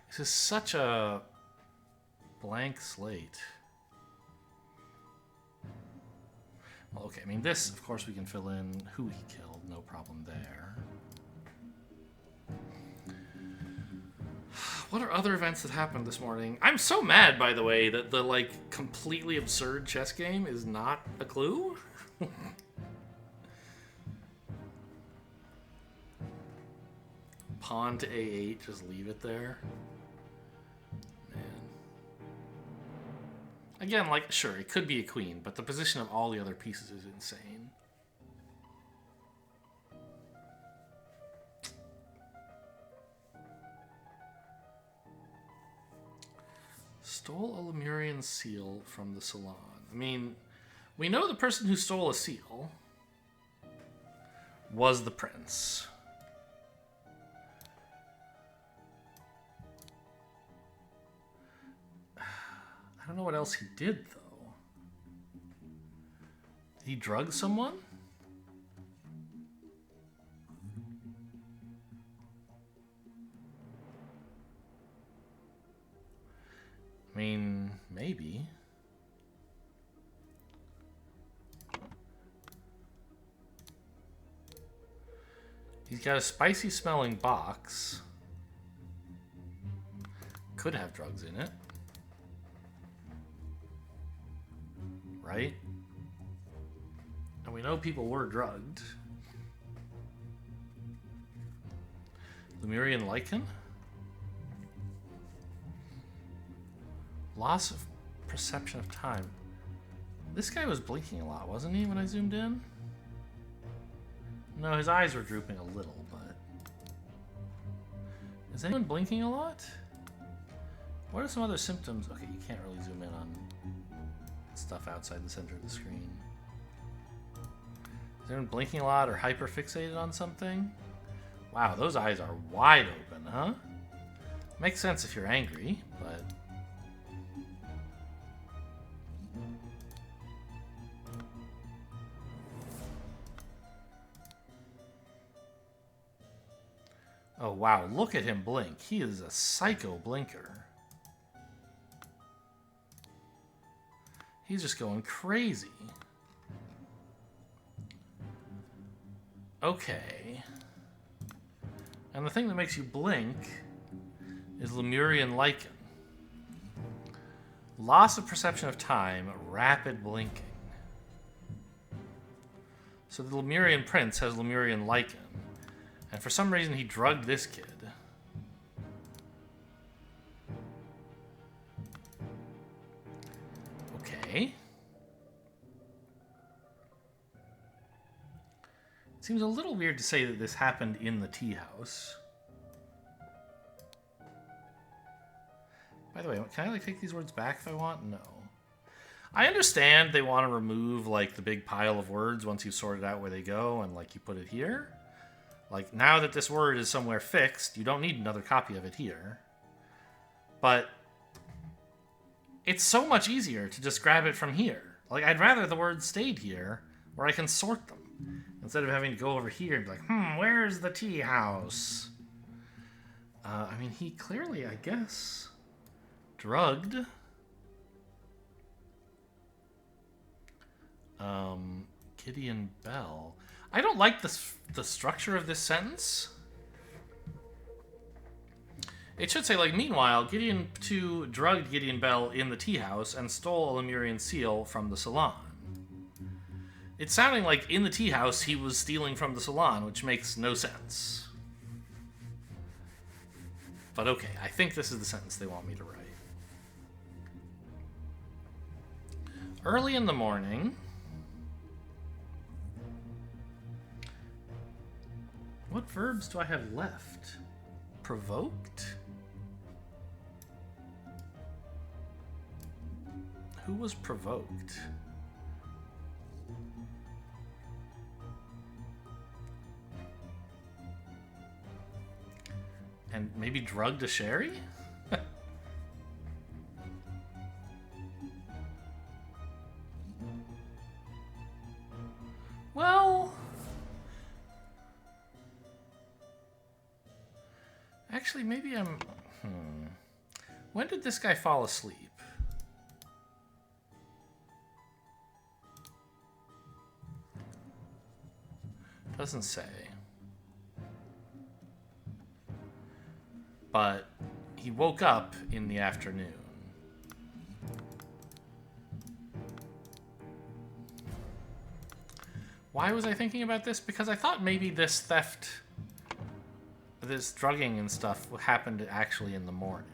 This is such a blank slate. Well, okay, I mean, this, of course, we can fill in who he killed. No problem there. What are other events that happened this morning? I'm so mad, by the way, that the, like, completely absurd chess game is not a clue. Pawn to A8, just leave it there. Man. Again, like, sure, it could be a queen, but the position of all the other pieces is insane. Stole a Lemurian seal from the Salon. I mean, we know the person who stole a seal was the prince. I don't know what else he did, though. Did he drug someone? I mean, maybe. He's got a spicy smelling box. Could have drugs in it. Right? And we know people were drugged. Lemurian lichen? Loss of perception of time. This guy was blinking a lot, wasn't he, when I zoomed in? No, his eyes were drooping a little, but... Is anyone blinking a lot? What are some other symptoms? Okay, you can't really zoom in on stuff outside the center of the screen. Is anyone blinking a lot or hyperfixated on something? Wow, those eyes are wide open, huh? Makes sense if you're angry, but... Oh, wow, look at him blink. He is a psycho blinker. He's just going crazy. Okay. And the thing that makes you blink is Lemurian lichen. Loss of perception of time, rapid blinking. So the Lemurian prince has Lemurian lichen. And for some reason he drugged this kid. Okay. It seems a little weird to say that this happened in the tea house. By the way, can I like take these words back if I want? No. I understand they want to remove like the big pile of words once you've sorted out where they go and like you put it here. Like, now that this word is somewhere fixed, you don't need another copy of it here. But it's so much easier to just grab it from here. Like, I'd rather the words stayed here, where I can sort them, instead of having to go over here and be like, where's the tea house? I mean, he clearly, I guess, drugged. Gideon Bell. I don't like the structure of this sentence. It should say, like, meanwhile, Gideon 2 drugged Gideon Bell in the tea house and stole a Lemurian seal from the Salon. It's sounding like in the tea house he was stealing from the Salon, which makes no sense. But okay, I think this is the sentence they want me to write. Early in the morning... What verbs do I have left? Provoked? Who was provoked? And maybe drugged a sherry? Well... Actually, maybe I'm... When did this guy fall asleep? Doesn't say. But he woke up in the afternoon. Why was I thinking about this? Because I thought maybe this theft, this drugging and stuff happened actually in the morning.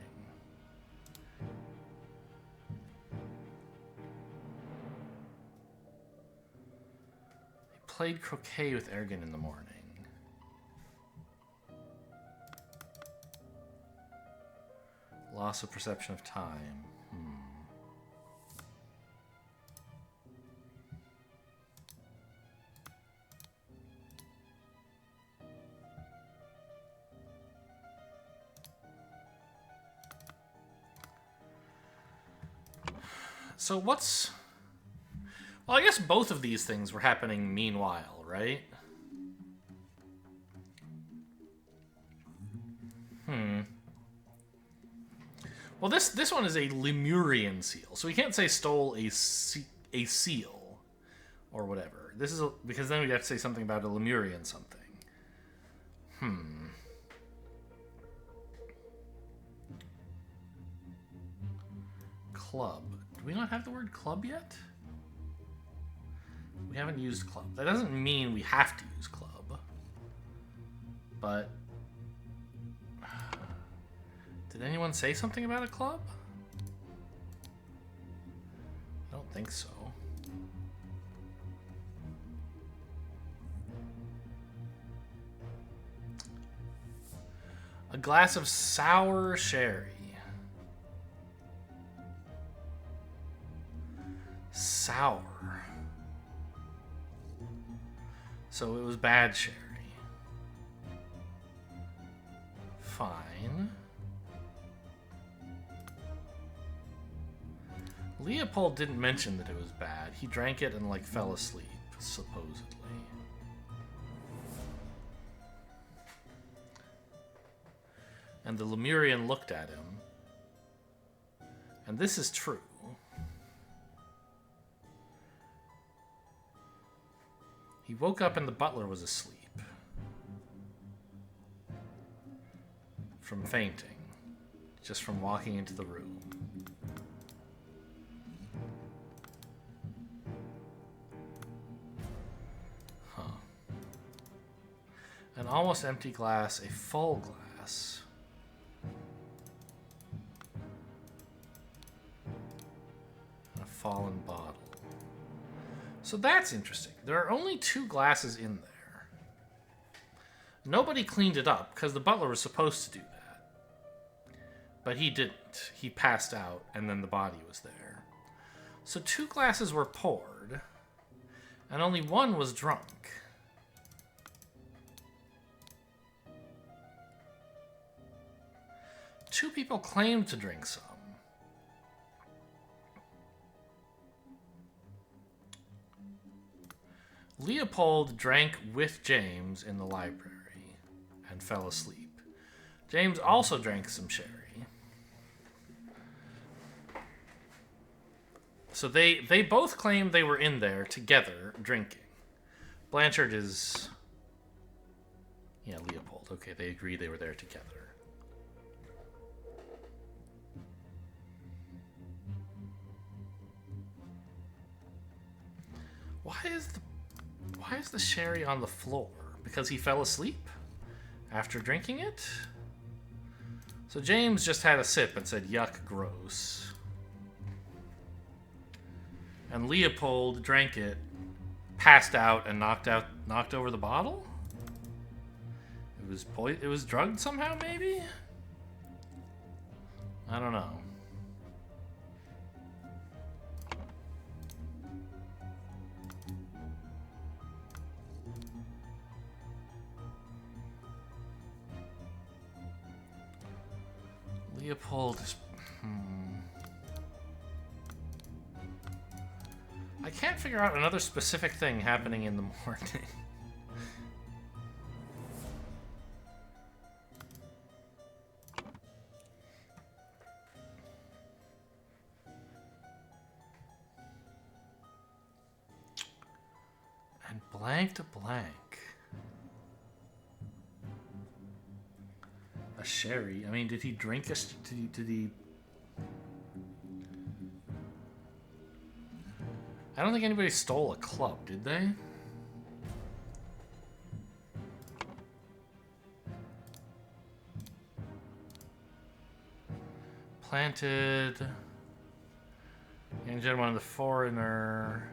He played croquet with Ergen in the morning. Loss of perception of time. So what's... Well, I guess both of these things were happening meanwhile, right? Well, this one is a Lemurian seal, so we can't say stole a seal or whatever. This is because then we'd have to say something about a Lemurian something. Club. Do we not have the word club yet? We haven't used club. That doesn't mean we have to use club. But... Did anyone say something about a club? I don't think so. A glass of sour sherry. Sour. So it was bad sherry. Fine. Leopold didn't mention that it was bad. He drank it and, like, fell asleep, supposedly. And the Lemurian looked at him. And this is true. He woke up and the butler was asleep. From fainting. Just from walking into the room. An almost empty glass, a full glass. And a fallen bottle. So that's interesting. There are only 2 glasses in there. Nobody cleaned it up, because the butler was supposed to do that. But he didn't. He passed out, and then the body was there. So 2 glasses were poured, and only 1 was drunk. Two people claimed to drink some. Leopold drank with James in the library and fell asleep. James also drank some sherry. So they both claim they were in there together drinking. Blanchard is... Yeah, Leopold. Okay, they agree they were there together. Why is the sherry on the floor? Because he fell asleep after drinking it? So James just had a sip and said, yuck, gross. And Leopold drank it, passed out, and knocked over the bottle? It was drugged somehow, maybe? I don't know. Leopold is... I can't figure out another specific thing happening in the morning. And blank to blank. A sherry? I mean, did he drink a... Did he... I don't think anybody stole a club, did they? Planted. Young gentleman and the foreigner.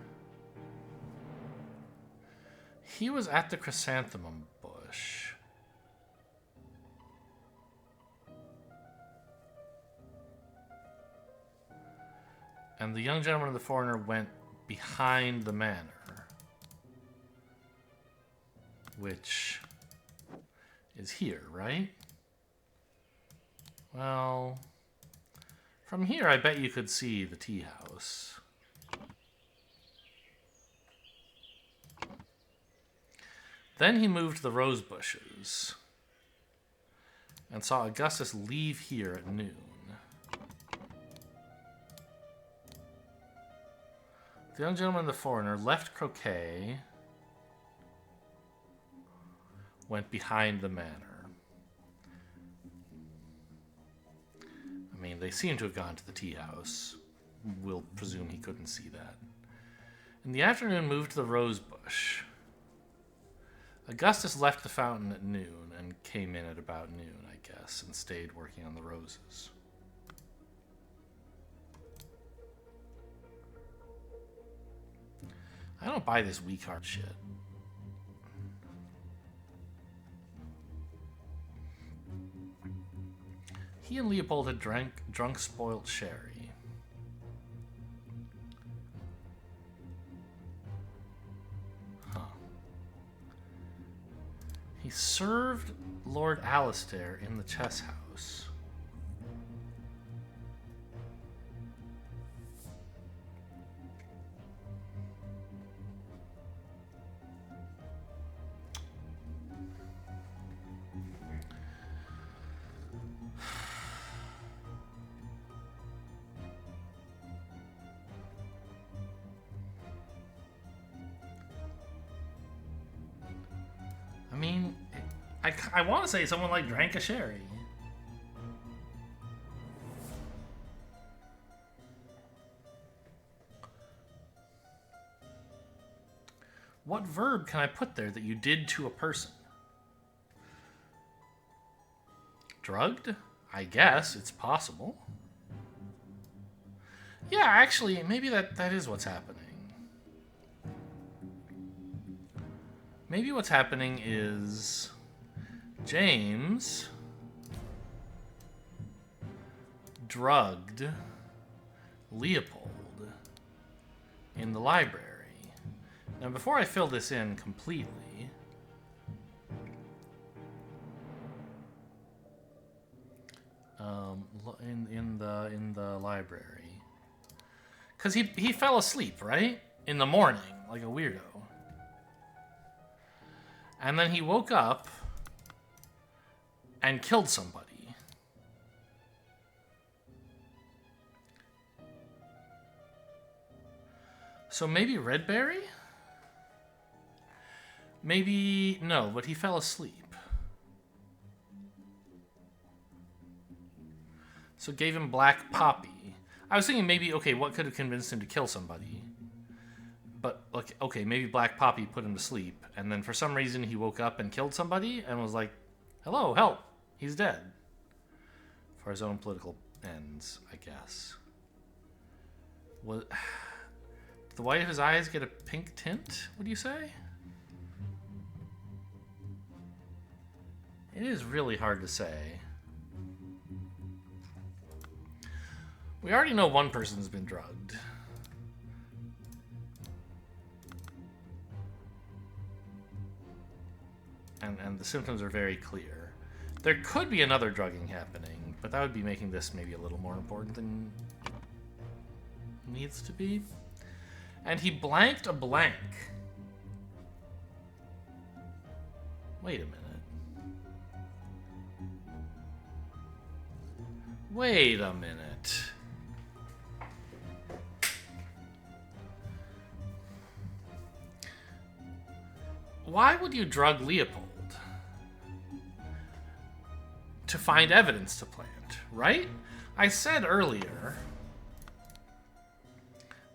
He was at the chrysanthemum bush. And the young gentleman and the foreigner went behind the manor, which is here, right? Well, from here I bet you could see the tea house. Then he moved to the rose bushes and saw Augustus leave here at noon. The young gentleman and the foreigner left croquet, went behind the manor. I mean, they seem to have gone to the tea house. We'll presume he couldn't see that. In the afternoon, moved to the rose bush. Augustus left the fountain at noon and came in at about noon, I guess, and stayed working on the roses. I don't buy this weak heart shit. He and Leopold had drunk spoilt sherry. Huh. He served Lord Alistair in the chess house. I mean, I want to say someone like drank a sherry. What verb can I put there that you did to a person? Drugged? I guess it's possible. Yeah, actually, maybe that is what's happening. Maybe what's happening is James drugged Leopold in the library. Now, before I fill this in completely, in the library, because he fell asleep, right, in the morning like a weirdo. And then he woke up and killed somebody. So maybe Redberry? Maybe... no, but he fell asleep. So gave him black poppy. I was thinking maybe, okay, what could have convinced him to kill somebody? But, okay, maybe black poppy put him to sleep, and then for some reason he woke up and killed somebody and was like, hello, help, he's dead. For his own political ends, I guess. Did the white of his eyes get a pink tint, would you say? It is really hard to say. We already know one person's been drugged. And the symptoms are very clear. There could be another drugging happening, But that would be making this maybe a little more important than needs to be. And he blanked a blank. Wait a minute. Wait a minute. Why would you drug Leopold? To find evidence to plant, right? I said earlier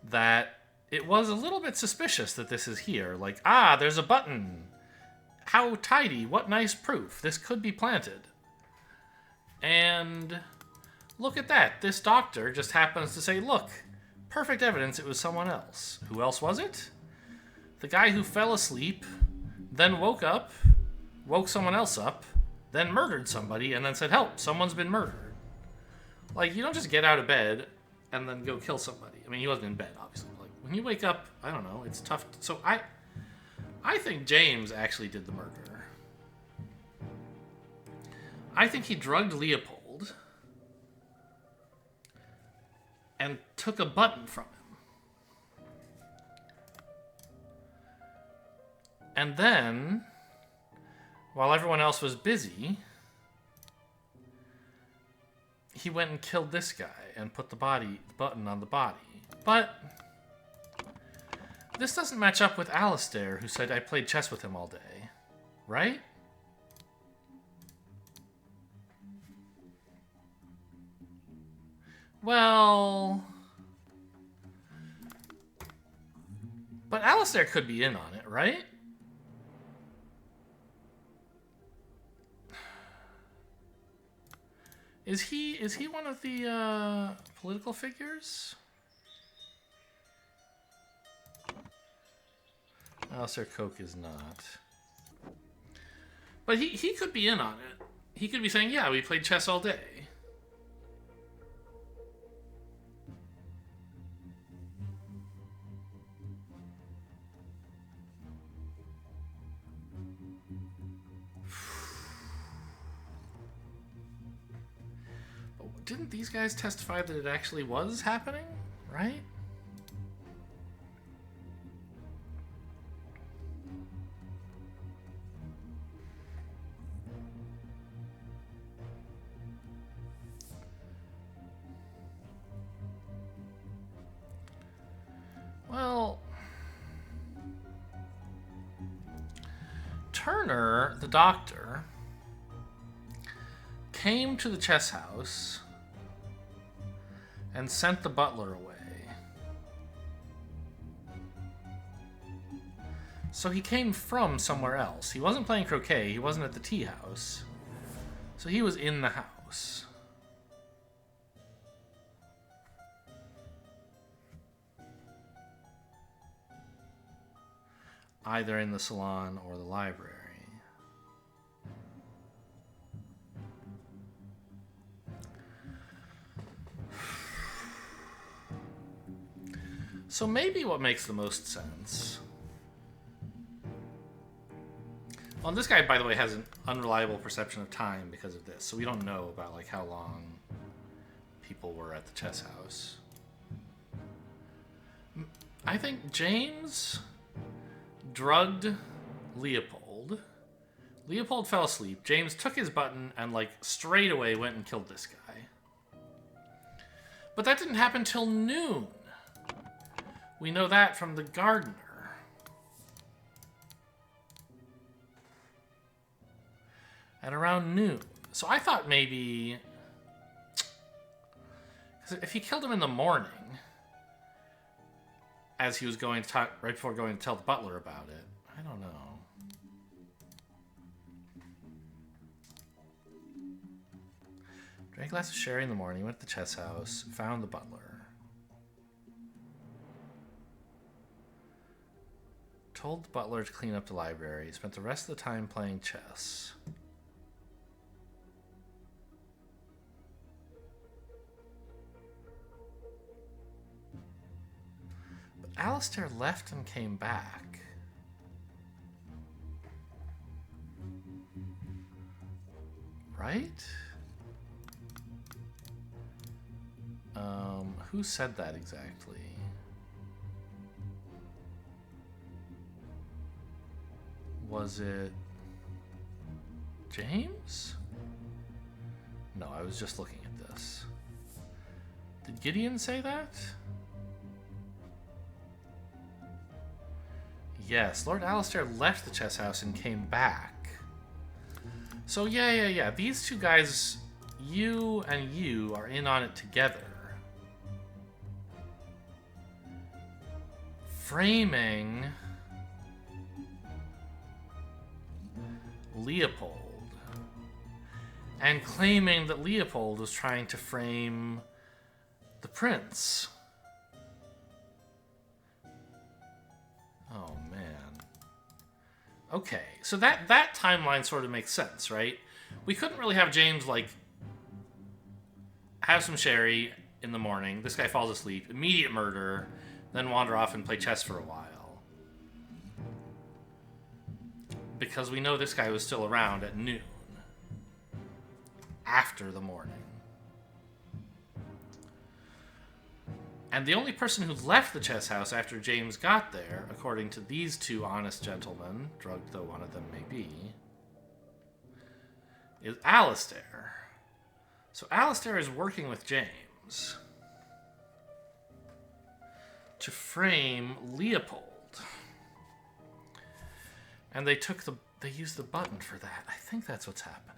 that it was a little bit suspicious that this is here. Like, there's a button. How tidy. What nice proof. This could be planted. And look at that. This doctor just happens to say, look, perfect evidence it was someone else. Who else was it? The guy who fell asleep, then woke up, woke someone else up, then murdered somebody, and then said, help, someone's been murdered. Like, you don't just get out of bed and then go kill somebody. I mean, he wasn't in bed, obviously. Like, when you wake up, I don't know, it's tough. So I think James actually did the murder. I think he drugged Leopold and took a button from him. And then, while everyone else was busy, he went and killed this guy and put the button on the body. But this doesn't match up with Alistair, who said I played chess with him all day. Right? Well, but Alistair could be in on it, right? Is he one of the political figures? Alistair Coke is not. But he could be in on it. He could be saying, yeah, we played chess all day. Didn't these guys testify that it actually was happening, right? Well, Turner, the doctor, came to the chess house and sent the butler away. So he came from somewhere else. He wasn't playing croquet. He wasn't at the tea house. So he was in the house. Either in the salon or the library. So maybe what makes the most sense... Well, this guy, by the way, has an unreliable perception of time because of this. So we don't know about like how long people were at the chess house. I think James drugged Leopold. Leopold fell asleep. James took his button and like straight away went and killed this guy. But that didn't happen till noon. We know that from the gardener. At around noon. So I thought maybe... Because if he killed him in the morning, as he was going to talk, right before going to tell the butler about it, I don't know. Drank a glass of sherry in the morning, went to the chess house, found the butler. Told the butler to clean up the library, spent the rest of the time playing chess. But Alistair left and came back. Right? Who said that exactly? Was it James? No, I was just looking at this. Did Gideon say that? Yes, Lord Alistair left the chess house and came back. So yeah. These two guys, you and you, are in on it together. Framing Leopold. And claiming that Leopold was trying to frame the prince. Oh, man. Okay, so that timeline sort of makes sense, right? We couldn't really have James, like, have some sherry in the morning, this guy falls asleep, immediate murder, then wander off and play chess for a while. Because we know this guy was still around at noon. After the morning. And the only person who left the chess house after James got there, according to these two honest gentlemen, drugged though one of them may be, is Alistair. So Alistair is working with James to frame Leopold. And they used the button for that. I think that's what's happening.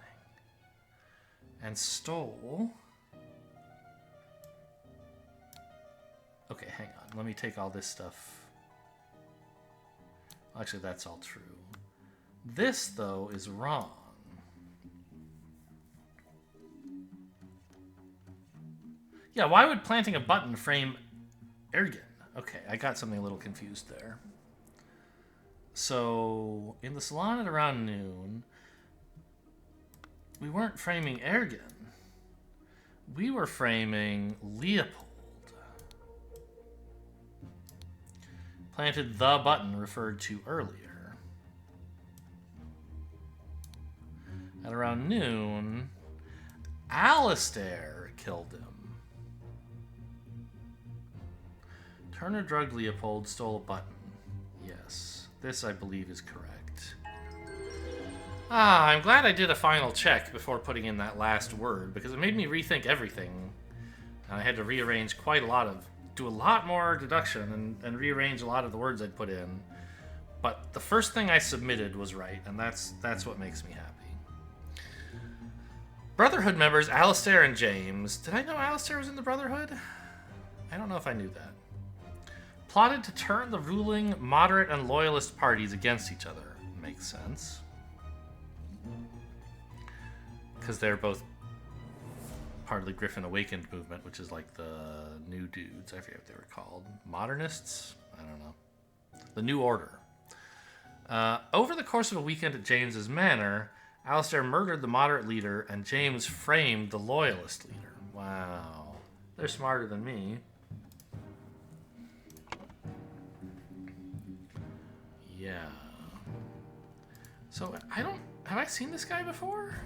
And stole... Okay, hang on. Let me take all this stuff. Actually, that's all true. This, though, is wrong. Yeah, why would planting a button frame Ergen? Okay, I got something a little confused there. So, in the salon at around noon, we weren't framing Ergen. We were framing Leopold. Planted the button referred to earlier. At around noon, Alistair killed him. Turner drugged Leopold, stole a button. Yes, this I believe is correct. I'm glad I did a final check before putting in that last word, because it made me rethink everything. I had to rearrange quite a lot of... do a lot more deduction and rearrange a lot of the words I'd put in. But the first thing I submitted was right, and that's what makes me happy. Brotherhood members, Alistair and James. Did I know Alistair was in the Brotherhood? I don't know if I knew that. Plotted to turn the ruling moderate and loyalist parties against each other. Makes sense. Because they're both part of the Griffin Awakened movement, which is like the new dudes. I forget what they were called. Modernists? I don't know. The New Order. Over the course of a weekend at James's manor, Alistair murdered the moderate leader and James framed the loyalist leader. Wow. They're smarter than me. Yeah. So, have I seen this guy before?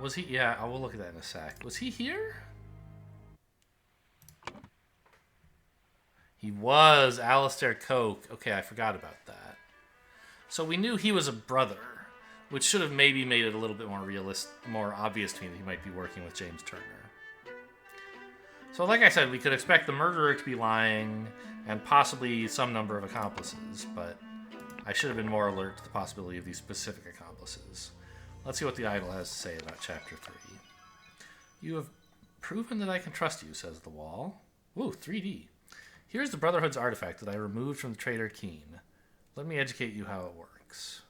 Was he? Yeah, I will look at that in a sec. Was he here? He was Alistair Coke. Okay, I forgot about that. So we knew he was a brother, which should have maybe made it a little bit more obvious to me that he might be working with James Turner. So like I said, we could expect the murderer to be lying and possibly some number of accomplices, but I should have been more alert to the possibility of these specific accomplices. Let's see what the idol has to say about Chapter 3. You have proven that I can trust you, says the wall. Ooh, 3D. Here's the Brotherhood's artifact that I removed from the traitor Keen. Let me educate you how it works.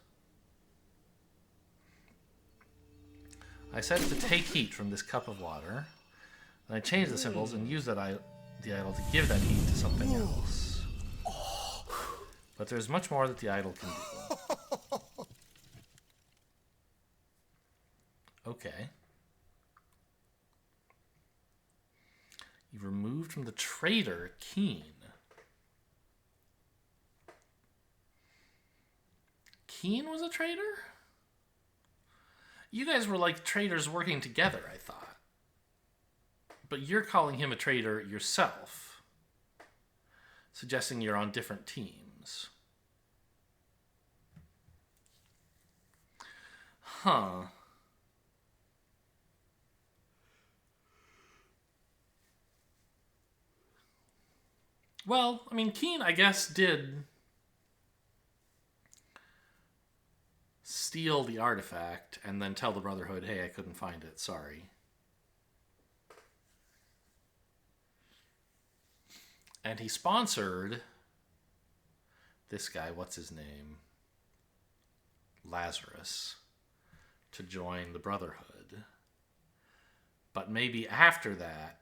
I set it to take heat from this cup of water. Then I change the symbols and use the idol to give that heat to something else. But there's much more that the idol can do. Okay. You removed from the traitor Keen. Keen was a traitor? You guys were like traitors working together, I thought. but you're calling him a traitor yourself, suggesting you're on different teams. Huh. Well, I mean, Keen, I guess, did steal the artifact and then tell the Brotherhood, hey, I couldn't find it, sorry. And he sponsored this guy, what's his name? Lazarus, to join the Brotherhood. But maybe after that,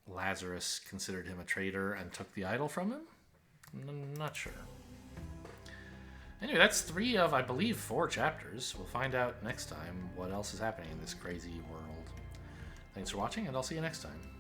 Lazarus considered him a traitor and took the idol from him? I'm not sure. Anyway, that's 3 of, I believe, 4 chapters. We'll find out next time what else is happening in this crazy world. Thanks for watching, and I'll see you next time.